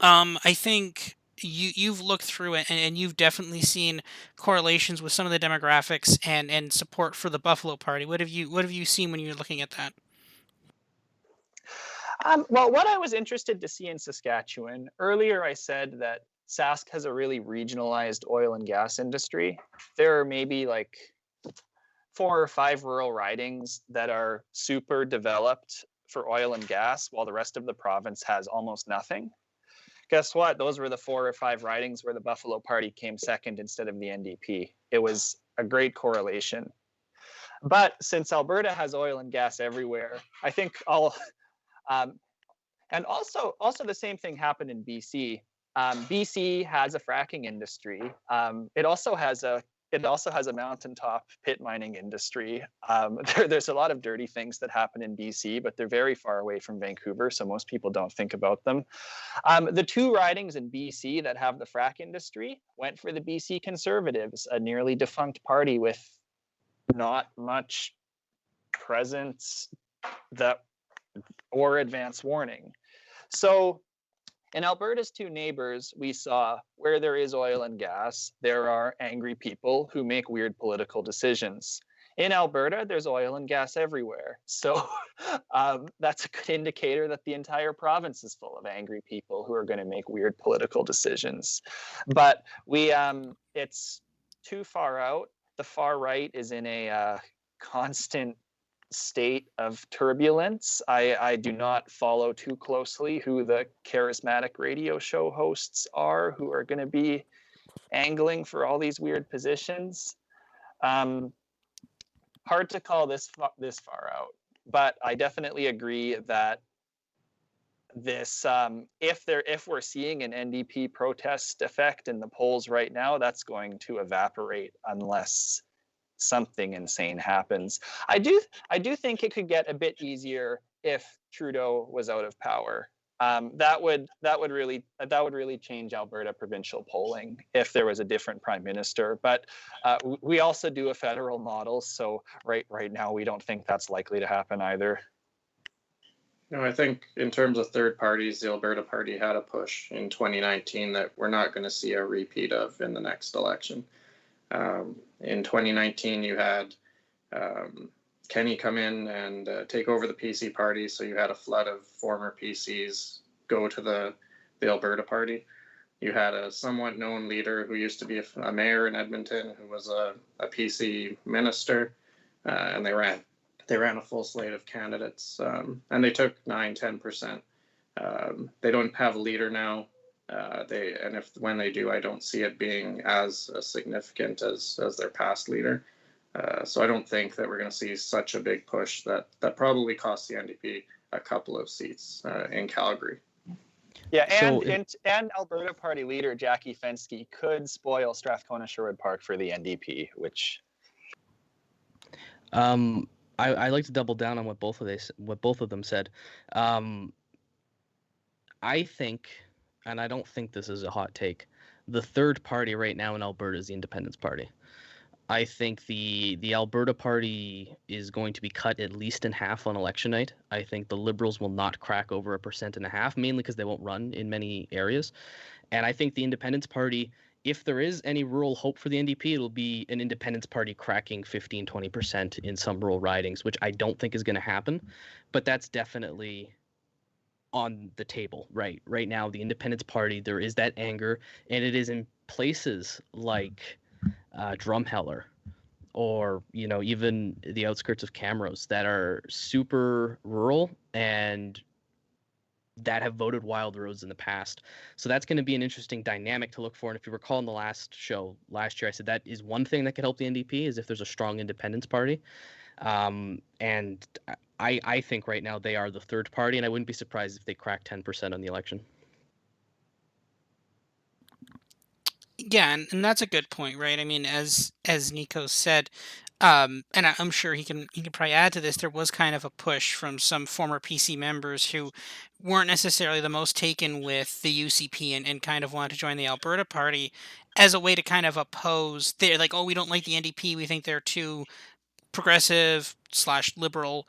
I think you've looked through it, and you've definitely seen correlations with some of the demographics and support for the Buffalo Party. What have you seen when you're looking at that? Well, what I was interested to see in Saskatchewan, earlier I said that Sask has a really regionalized oil and gas industry. There are maybe like 4 or 5 rural ridings that are super developed for oil and gas, while the rest of the province has almost nothing. Guess what? Those were the 4 or 5 ridings where the Buffalo Party came second instead of the NDP. It was a great correlation. But since Alberta has oil and gas everywhere, I think and also the same thing happened in BC. BC has a fracking industry. It also has a mountaintop pit mining industry. There's a lot of dirty things that happen in BC, but they're very far away from Vancouver, so most people don't think about them. The 2 ridings in BC that have the frack industry went for the BC Conservatives, a nearly defunct party with not much presence or advance warning. So in Alberta's 2 neighbors, we saw where there is oil and gas, there are angry people who make weird political decisions. In Alberta, there's oil and gas everywhere. So that's a good indicator that the entire province is full of angry people who are going to make weird political decisions. But it's too far out. The far right is in a constant state of turbulence. I do not follow too closely who the charismatic radio show hosts are who are going to be angling for all these weird positions. Hard to call this far out, but I definitely agree that this if we're seeing an NDP protest effect in the polls right now, that's going to evaporate unless something insane happens. I do think it could get a bit easier if Trudeau was out of power. That would really change Alberta provincial polling if there was a different prime minister. But we also do a federal model, so right now we don't think that's likely to happen either. I think in terms of third parties, the Alberta Party had a push in 2019 that we're not going to see a repeat of in the next election. In 2019, you had Kenney come in and take over the PC party, so you had a flood of former PCs go to the Alberta Party. You had a somewhat known leader who used to be a mayor in Edmonton, who was a PC minister, and they ran a full slate of candidates, and they took 9-10%. They don't have a leader now. When they do, I don't see it being as significant as their past leader. So I don't think that we're going to see such a big push that probably costs the NDP a couple of seats in Calgary. Yeah, and Alberta Party leader Jackie Fenske could spoil Strathcona Sherwood Park for the NDP, which. I like to double down on what both of them said. I think, and I don't think this is a hot take, the third party right now in Alberta is the Independence Party. I think the Alberta Party is going to be cut at least in half on election night. I think the Liberals will not crack over 1.5%, mainly because they won't run in many areas. And I think the Independence Party, if there is any rural hope for the NDP, it'll be an Independence Party cracking 15-20% in some rural ridings, which I don't think is going to happen. But that's definitely on the table right now. The Independence Party, there is that anger, and it is in places like Drumheller, or even the outskirts of Camrose that are super rural and that have voted Wild Rose in the past. So that's going to be an interesting dynamic to look for. And if you recall in the last show last year, I said that is one thing that could help the NDP is if there's a strong Independence Party. And I think right now they are the third party, and I wouldn't be surprised if they crack 10% on the election. Yeah, and that's a good point, right? I mean, as Nikos said, and I'm sure he can probably add to this. There was kind of a push from some former PC members who weren't necessarily the most taken with the UCP and kind of wanted to join the Alberta Party as a way to kind of oppose. They're like, oh, we don't like the NDP. We think they're too progressive/liberal,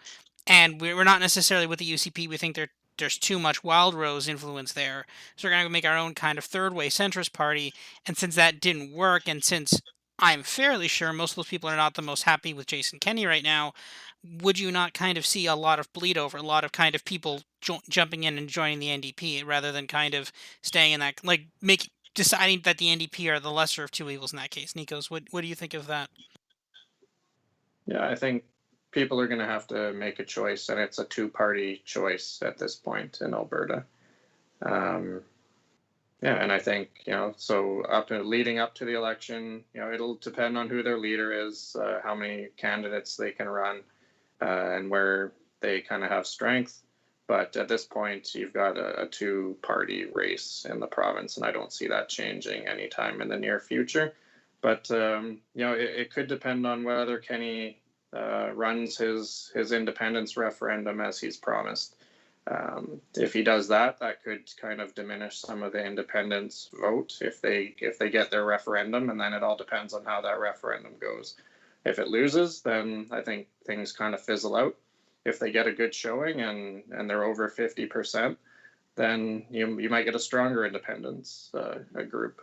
and we're not necessarily with the UCP. We think there's too much Wild Rose influence there, so we're going to make our own kind of third way centrist party. And since that didn't work, and since I'm fairly sure most of those people are not the most happy with Jason Kenney right now, would you not kind of see a lot of bleed over, a lot of kind of people jumping in and joining the NDP rather than kind of staying in that, like deciding that the NDP are the lesser of two evils in that case? Nikos, what do you think of that? Yeah, I think people are going to have to make a choice, and it's a two-party choice at this point in Alberta. And I think, so leading up to the election, it'll depend on who their leader is, how many candidates they can run, and where they kind of have strength. But at this point, you've got a two-party race in the province, and I don't see that changing anytime in the near future. But, it could depend on whether Kenney runs his independence referendum as he's promised. If he does that could kind of diminish some of the independence vote if they get their referendum, and then it all depends on how that referendum goes. If it loses, then I think things kind of fizzle out. If they get a good showing and they're over 50%, then you might get a stronger independence group.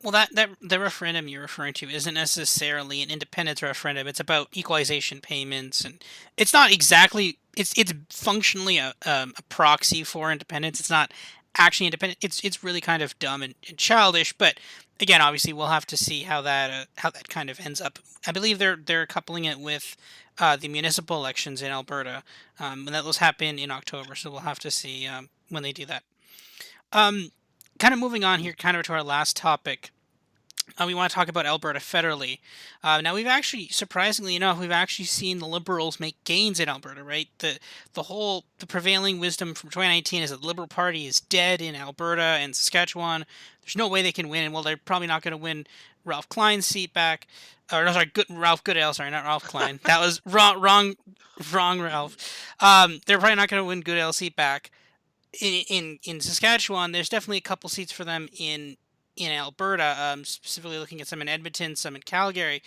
Well, that the referendum you're referring to isn't necessarily an independence referendum. It's about equalization payments, and it's not exactly. It's functionally a proxy for independence. It's not actually independent. It's really kind of dumb and childish. But again, obviously, we'll have to see how that kind of ends up. I believe they're coupling it with the municipal elections in Alberta, and that will happen in October. So we'll have to see when they do that. Kind of moving on here, kind of to our last topic. We want to talk about Alberta federally. Now, we've actually, surprisingly enough, we've actually seen the Liberals make gains in Alberta, right? The prevailing wisdom from 2019 is that the Liberal Party is dead in Alberta and Saskatchewan. There's no way they can win. Well, they're probably not going to win Ralph Klein's seat back. Or, no, sorry, Ralph Goodale, sorry, not Ralph Klein. That was wrong, Ralph. They're probably not going to win Goodale's seat back. In Saskatchewan, there's definitely a couple seats for them in Alberta, specifically looking at some in Edmonton, some in Calgary.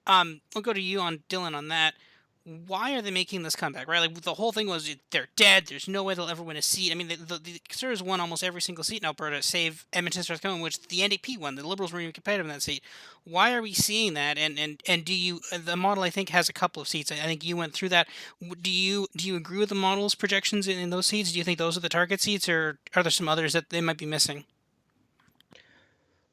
I'll go to you, Dylan, on that. why are they making this comeback, right? Like, the whole thing was they're dead. There's no way they'll ever win a seat. I mean, the Conservatives won almost every single seat in Alberta, save Edmonton, Strathcona, which the NDP won. The Liberals weren't even competitive in that seat. Why are we seeing that? And do you, the model, I think, has a couple of seats. I think you went through that. Do you agree with the model's projections in those seats? Do you think those are the target seats, or are there some others that they might be missing?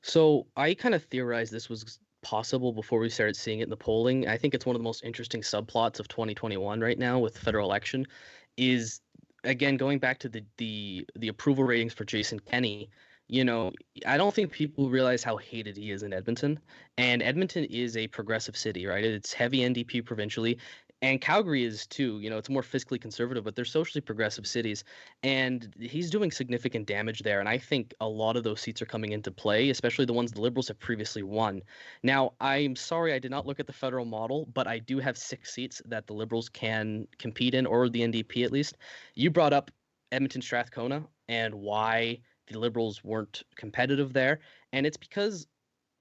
So I kind of theorized this was possible before we started seeing it in the polling. I think it's one of the most interesting subplots of 2021 right now with the federal election is, again, going back to the approval ratings for Jason Kenney. You know, I don't think people realize how hated he is in Edmonton. And Edmonton is a progressive city, right? It's heavy NDP provincially. And Calgary is too. You know, it's more fiscally conservative, but they're socially progressive cities. And he's doing significant damage there. And I think a lot of those seats are coming into play, especially the ones the Liberals have previously won. Now, I'm sorry I did not look at the federal model, but I do have 6 seats that the Liberals can compete in, or the NDP at least. You brought up Edmonton Strathcona and why the Liberals weren't competitive there. And it's because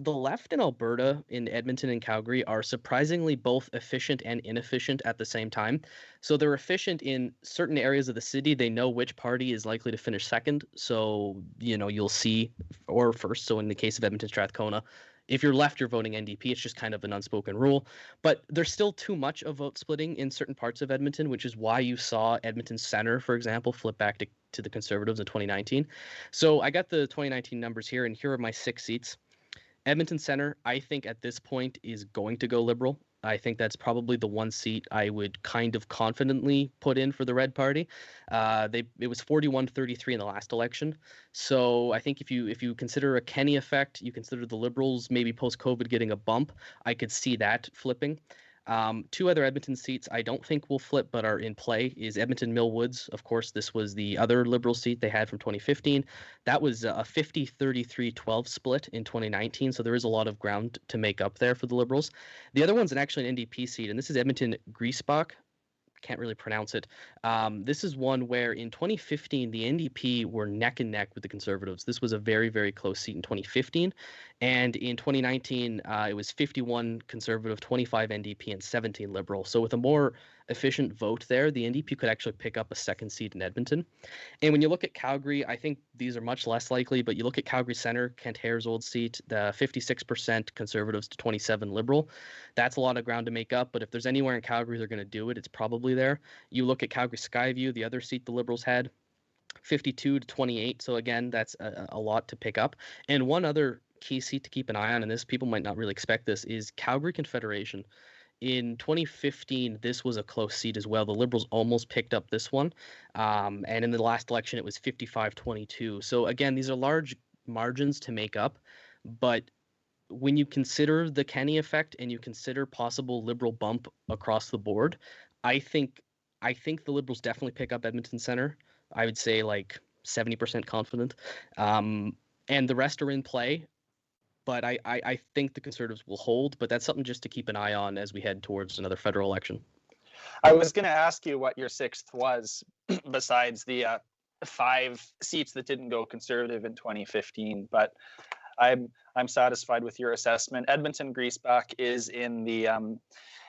the left in Alberta, in Edmonton and Calgary, are surprisingly both efficient and inefficient at the same time. So they're efficient in certain areas of the city. They know which party is likely to finish second. So, you know, you'll see, or first. So in the case of Edmonton Strathcona, if you're left, you're voting NDP. It's just kind of an unspoken rule. But there's still too much of vote splitting in certain parts of Edmonton, which is why you saw Edmonton Centre, for example, flip back to the Conservatives in 2019. So I got the 2019 numbers here, and here are my 6 seats. Edmonton Centre, I think at this point is going to go Liberal. I think that's probably the one seat I would kind of confidently put in for the Red Party. It was 41-33 in the last election. So I think if you consider a Kenney effect, you consider the Liberals maybe post-COVID getting a bump, I could see that flipping. 2 other Edmonton seats I don't think will flip but are in play is Edmonton Mill Woods. Of course, this was the other Liberal seat they had from 2015. That was a 50-33-12 split in 2019, so there is a lot of ground to make up there for the Liberals. The other one's actually an NDP seat, and this is Edmonton Griesbach. Can't really pronounce it. This is one where in 2015, the NDP were neck and neck with the Conservatives. This was a very, very close seat in 2015. And in 2019, it was 51 Conservative, 25 NDP, and 17 Liberal. So with a more efficient vote there, the NDP could actually pick up a second seat in Edmonton. And when you look at Calgary, I think these are much less likely, but you look at Calgary Centre, Kent Hare's old seat, the 56% Conservatives to 27 Liberal. That's a lot of ground to make up, but if there's anywhere in Calgary they're going to do it, it's probably there. You look at Calgary Skyview, the other seat the Liberals had, 52-28. So again, that's a lot to pick up. And one other key seat to keep an eye on, and this people might not really expect this, is Calgary Confederation. In 2015, this was a close seat as well. The Liberals almost picked up this one. And in the last election, it was 55-22. So again, these are large margins to make up. But when you consider the Kenney effect and you consider possible Liberal bump across the board, I think the Liberals definitely pick up Edmonton Centre. I would say like 70% confident. And the rest are in play. But I think the Conservatives will hold, but that's something just to keep an eye on as we head towards another federal election. I was going to ask you what your 6th was, besides the 5 seats that didn't go Conservative in 2015, but I'm satisfied with your assessment. Edmonton Griesbach is in the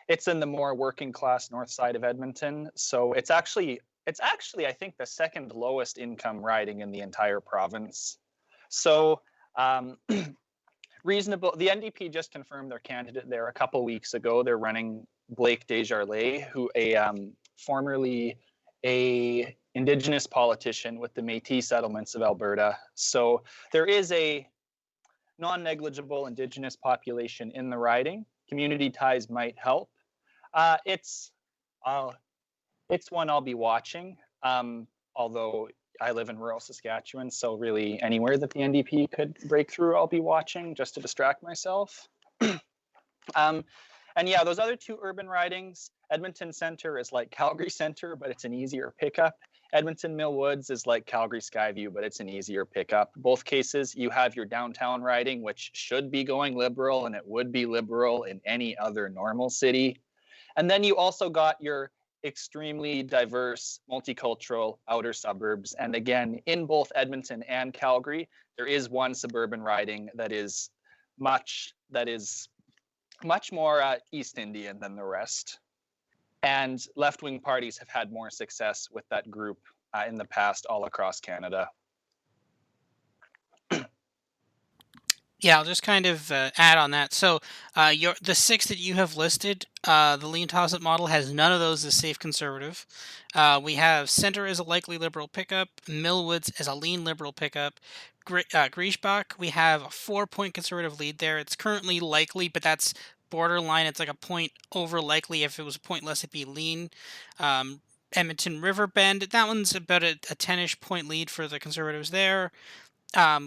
it's in the more working class north side of Edmonton, so it's actually I think the 2nd lowest income riding in the entire province. So reasonable. The NDP just confirmed their candidate there a couple weeks ago. They're running Blake Desjardins, who formerly a Indigenous politician with the Métis settlements of Alberta. So there is a non-negligible Indigenous population in the riding. Community ties might help. It's one I'll be watching. Although I live in rural Saskatchewan, so really anywhere that the NDP could break through, I'll be watching just to distract myself. And yeah, those other 2 urban ridings, Edmonton Centre is like Calgary Centre, but it's an easier pickup. Edmonton Mill Woods is like Calgary Skyview, but it's an easier pickup. Both cases, you have your downtown riding, which should be going Liberal, and it would be Liberal in any other normal city. And then you also got your extremely diverse, multicultural outer suburbs. And again, in both Edmonton and Calgary, there is one suburban riding that is much more East Indian than the rest. And left-wing parties have had more success with that group in the past all across Canada. Yeah, I'll just kind of add on that. So, the 6 that you have listed, the LeanTossup model has none of those as safe conservative. We have Centre as a likely Liberal pickup, Millwoods as a lean Liberal pickup, Griesbach, we have a 4-point conservative lead there. It's currently likely, but that's borderline. It's like a point over likely. If it was a point less, it'd be lean. Edmonton Riverbend, that one's about a 10-ish point lead for the Conservatives there.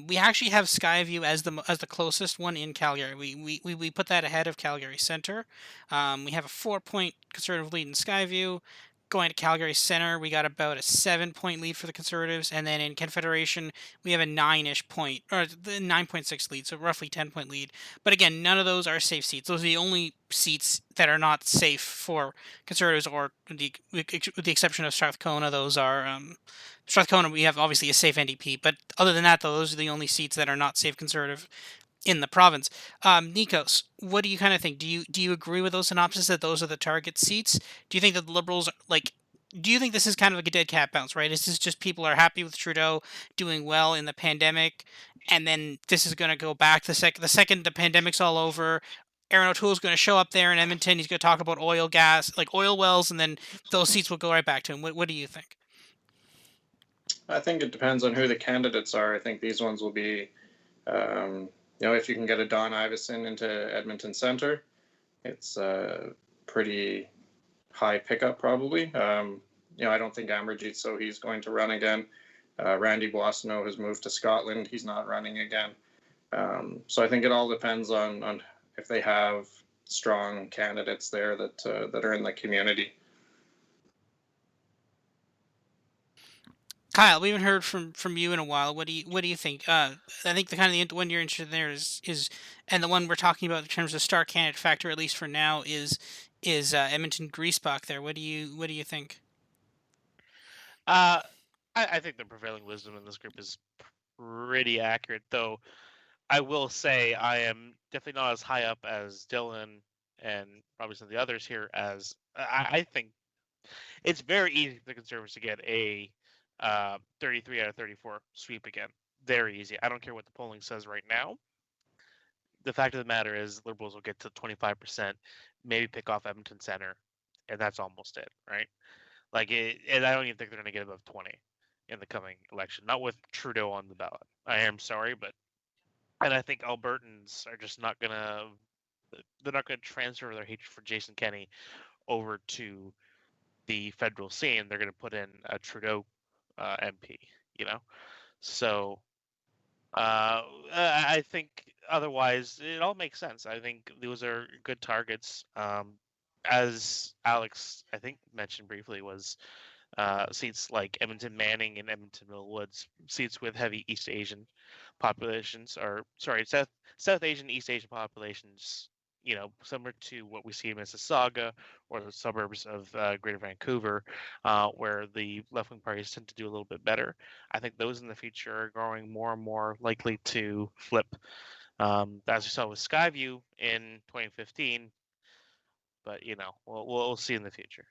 We actually have Skyview as the closest one in Calgary. We put that ahead of Calgary Centre. We have a 4-point Conservative lead in Skyview. Going to Calgary Centre, we got about a 7-point lead for the Conservatives, and then in Confederation, we have a 9-ish point, or the 9.6 lead, so roughly 10-point lead. But again, none of those are safe seats. Those are the only seats that are not safe for Conservatives, or with the exception of Strathcona. Those are Strathcona. We have obviously a safe NDP, but other than that, though, those are the only seats that are not safe Conservative in the province. Nikos, what do you kind of think? Do you agree with those synopses that those are the target seats? Do you think that the Liberals do you think this is kind of like a dead cat bounce, right? Is this just people are happy with Trudeau doing well in the pandemic, and then this is going to go back the second the pandemic's all over? Aaron O'Toole's going to show up there in Edmonton. He's going to talk about oil, gas, like oil wells, and then those seats will go right back to him. What do you think? I think it depends on who the candidates are. I think these ones will be, if you can get a Don Iveson into Edmonton Centre, it's a pretty high pickup probably. I don't think Amarjeet Sohi's going to run again. Randy Boissonneau has moved to Scotland. He's not running again. So I think it all depends on if they have strong candidates there that are in the community. Kyle, we haven't heard from you in a while. What do you think? I think the kind of the one you're interested in there is and the one we're talking about in terms of star candidate factor, at least for now, is Edmonton Griesbach there. What do you think? I think the prevailing wisdom in this group is pretty accurate, though. I will say I am definitely not as high up as Dylan and probably some of the others here. As I think it's very easy for the Conservatives to get a 33 out of 34 sweep again. Very easy. I don't care what the polling says right now. The fact of the matter is Liberals will get to 25%, maybe pick off Edmonton Centre, and that's almost it, right? And I don't even think they're going to get above 20 in the coming election, not with Trudeau on the ballot. I am sorry, and I think Albertans are just not going to transfer their hatred for Jason Kenney over to the federal scene. They're going to put in a Trudeau MP, So I think otherwise it all makes sense. I think those are good targets. As Alex, I think, mentioned briefly, was seats like Edmonton Manning and Edmonton Millwoods, seats with heavy East Asian populations, South Asian, East Asian populations, similar to what we see in Mississauga or the suburbs of Greater Vancouver, where the left-wing parties tend to do a little bit better. I think those in the future are growing more and more likely to flip, as we saw with Skyview in 2015. But we'll see in the future.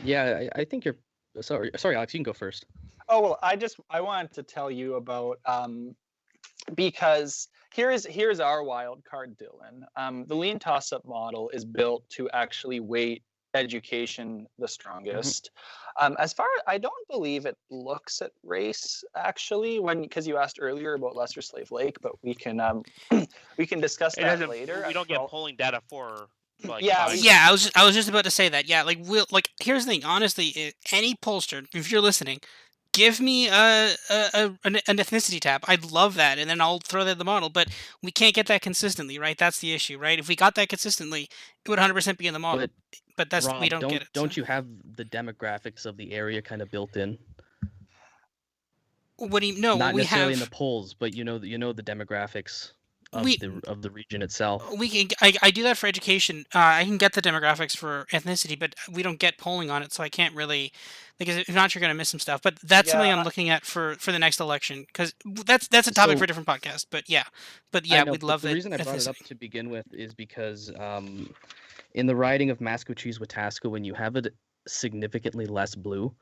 Yeah, I think you're sorry, Alex. You can go first. Oh well, I wanted to tell you about because here's our wild card, Dylan. The LeanTossup model is built to actually weight education the strongest. As far as I don't believe it looks at race actually, because you asked earlier about Lesser Slave Lake, but we can discuss that later. We don't get polling data for. I was just about to say that. Yeah, here's the thing. Honestly, any pollster, if you're listening, give me an ethnicity tab. I'd love that, and then I'll throw that in the model. But we can't get that consistently, right? That's the issue, right? If we got that consistently, it would 100% be in the model. But that's Rob, we don't get it. Don't you have the demographics of the area kind of built in? What do you know? Not necessarily in the polls, but the demographics of the region itself. I do that for education. I can get the demographics for ethnicity, but we don't get polling on it, so I can't really. Because if not, you're going to miss some stuff. But that's something I'm looking at for the next election, because that's a topic for a different podcast. But yeah, we'd love it. The reason I brought it up to begin with is because In the riding of Maskwacis-Wetaskiwin, you have it significantly less blue.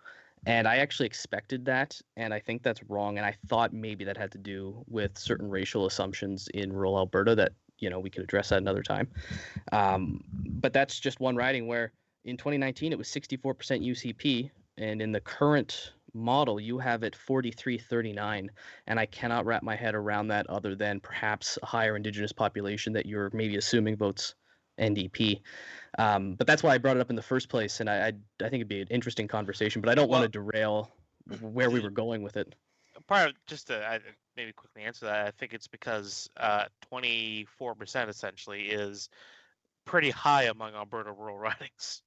And I actually expected that, and I think that's wrong. And I thought maybe that had to do with certain racial assumptions in rural Alberta that, we could address that another time. But that's just one riding where in 2019 it was 64% UCP, and in the current model you have it 43-39, and I cannot wrap my head around that other than perhaps a higher Indigenous population that you're maybe assuming votes NDP. But that's why I brought it up in the first place, and I think it'd be an interesting conversation, but I don't want to derail where we were going with it. Part of, just to maybe quickly answer that, I think it's because 24% essentially is pretty high among Alberta rural ridings.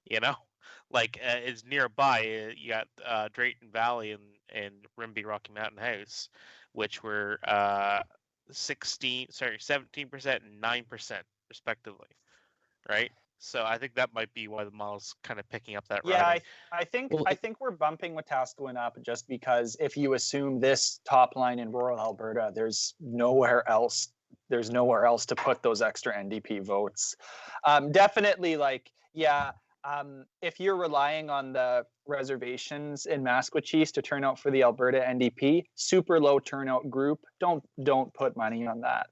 It's nearby. You got Drayton Valley and Rimbey Rocky Mountain House, which were 17% and 9% respectively, right? So I think that might be why the model's kind of picking up that. Yeah, riding. I think we're bumping Wetaskiwin up just because if you assume this top line in rural Alberta, there's nowhere else to put those extra NDP votes. Definitely, if you're relying on the reservations in Maskwacis to turn out for the Alberta NDP, super low turnout group, don't put money on that.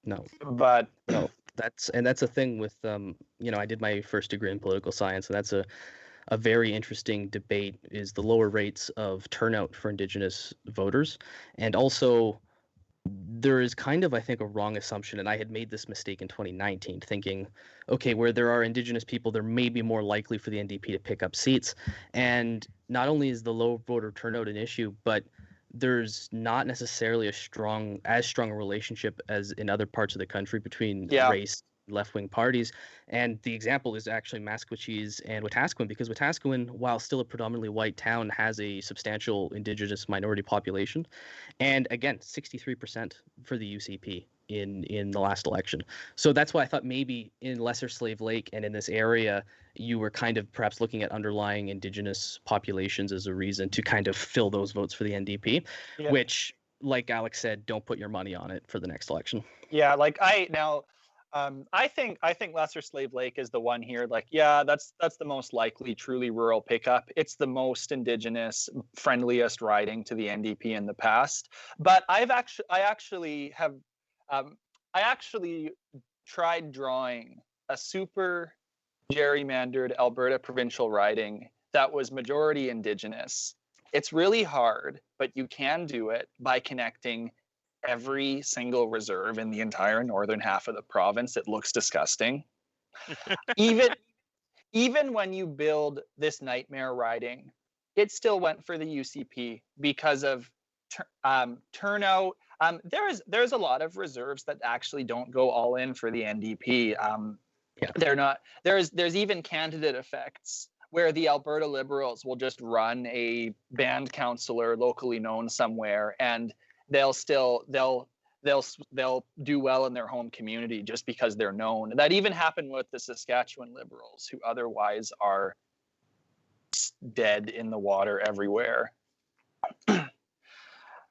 No. But no, that's a thing with I did my first degree in political science, and that's a very interesting debate, is the lower rates of turnout for Indigenous voters. And also there is kind of, I think, a wrong assumption, and I had made this mistake in 2019, thinking, okay, where there are Indigenous people, there may be more likely for the NDP to pick up seats. And not only is the low voter turnout an issue, but there's not necessarily as strong a relationship as in other parts of the country between race left-wing parties. And the example is actually Maskwacis and Wetaskiwin, because Wetaskiwin, while still a predominantly white town, has a substantial Indigenous minority population. And again, 63% for the UCP in the last election. So that's why I thought maybe in Lesser Slave Lake and in this area, you were kind of perhaps looking at underlying Indigenous populations as a reason to kind of fill those votes for the NDP, which, like Alex said, don't put your money on it for the next election. Yeah, I think Lesser Slave Lake is the one here. That's the most likely truly rural pickup. It's the most Indigenous friendliest riding to the NDP in the past. But I actually tried drawing a super gerrymandered Alberta provincial riding that was majority Indigenous. It's really hard, but you can do it by connecting every single reserve in the entire northern half of the province. It looks disgusting. Even when you build this nightmare riding, it still went for the UCP because of turnout. There's a lot of reserves that actually don't go all in for the NDP. They're not. There's even candidate effects where the Alberta Liberals will just run a band councillor locally known somewhere, and they'll do well in their home community just because they're known. That even happened with the Saskatchewan Liberals, who otherwise are dead in the water everywhere. I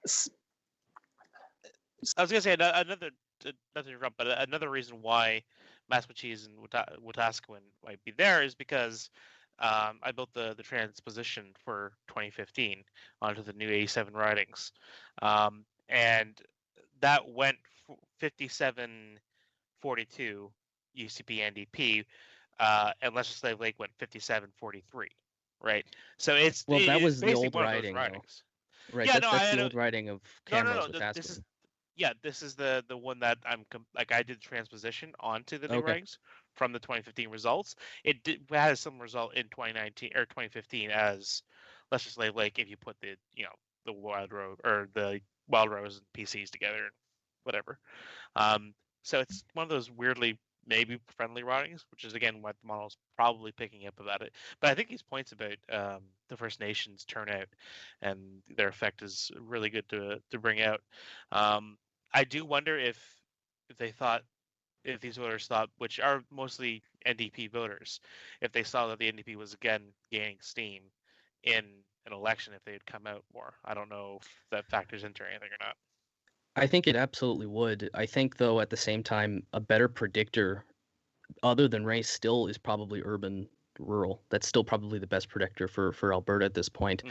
was gonna say another, not to interrupt, but another reason why Maskwacis and Wetaskiwin might be there is because I built the transposition for 2015 onto the new 87 ridings, and that went 57-42 UCP NDP, and Lesser Slave Lake went 57-43, right? So that was the old riding, right? Yeah, that's the old riding of Camrose with Wetaskiwin. This is the one that I did the transposition onto the new ridings from the 2015 results. It has some result in 2019 or 2015 as Lesser Slave Lake if you put the Wild Rose or the Wild Rose and PCs together and whatever. So it's one of those weirdly maybe friendly ridings, which is again what the model's probably picking up about it. But I think these points about the First Nations turnout and their effect is really good to bring out. I do wonder if these voters thought, which are mostly NDP voters, if they saw that the NDP was again gaining steam in an election, if they had come out more. I don't know if that factors into anything or not. I think it absolutely would. I think, though, at the same time, a better predictor other than race, still is probably urban rural. That's still probably the best predictor for Alberta at this point.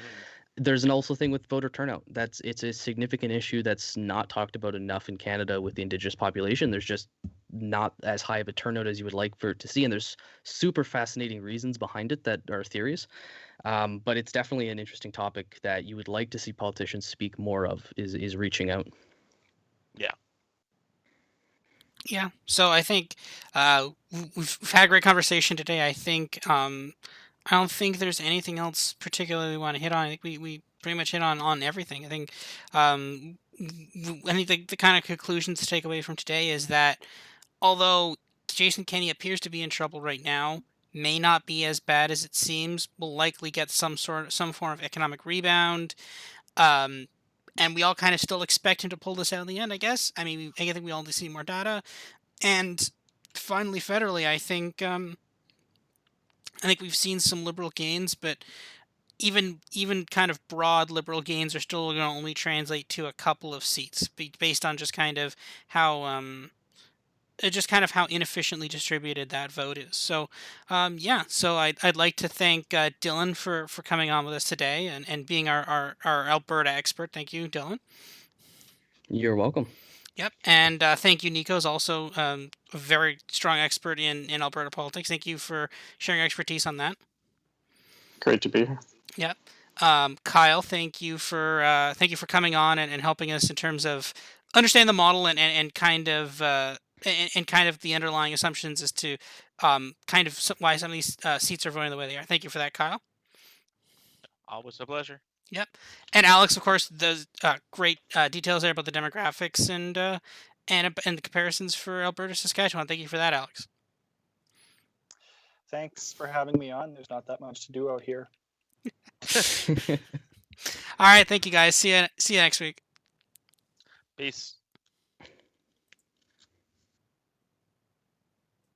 There's an also thing with voter turnout. It's a significant issue that's not talked about enough in Canada with the Indigenous population. There's just not as high of a turnout as you would like for it to see, and there's super fascinating reasons behind it that are theories. But it's definitely an interesting topic that you would like to see politicians speak more of. Is reaching out. Yeah. Yeah. So I think we've had a great conversation today. I think I don't think there's anything else particularly we want to hit on. I think we pretty much hit on everything. I think I think the kind of conclusions to take away from today is that although Jason Kenney appears to be in trouble right now, may not be as bad as it seems. Will likely get some form of economic rebound. And we all kind of still expect him to pull this out in the end, I guess. I mean, I think we all need to see more data. And finally, federally, I think we've seen some liberal gains, but even kind of broad liberal gains are still going to only translate to a couple of seats, based on just kind of how how inefficiently distributed that vote is. So, yeah. So I'd like to thank Dylan for coming on with us today and being our Alberta expert. Thank you, Dylan. You're welcome. Yep. And thank you, Nikos, also a very strong expert in Alberta politics. Thank you for sharing your expertise on that. Great to be here. Yep. Kyle, thank you for coming on and helping us in terms of understand the model and kind of and kind of the underlying assumptions as to kind of why some of these seats are voting the way they are. Thank you for that, Kyle. Always a pleasure. Yep. And Alex, of course, does great details there about the demographics and the comparisons for Alberta, Saskatchewan. Thank you for that, Alex. Thanks for having me on. There's not that much to do out here. All right. Thank you, guys. See you next week. Peace.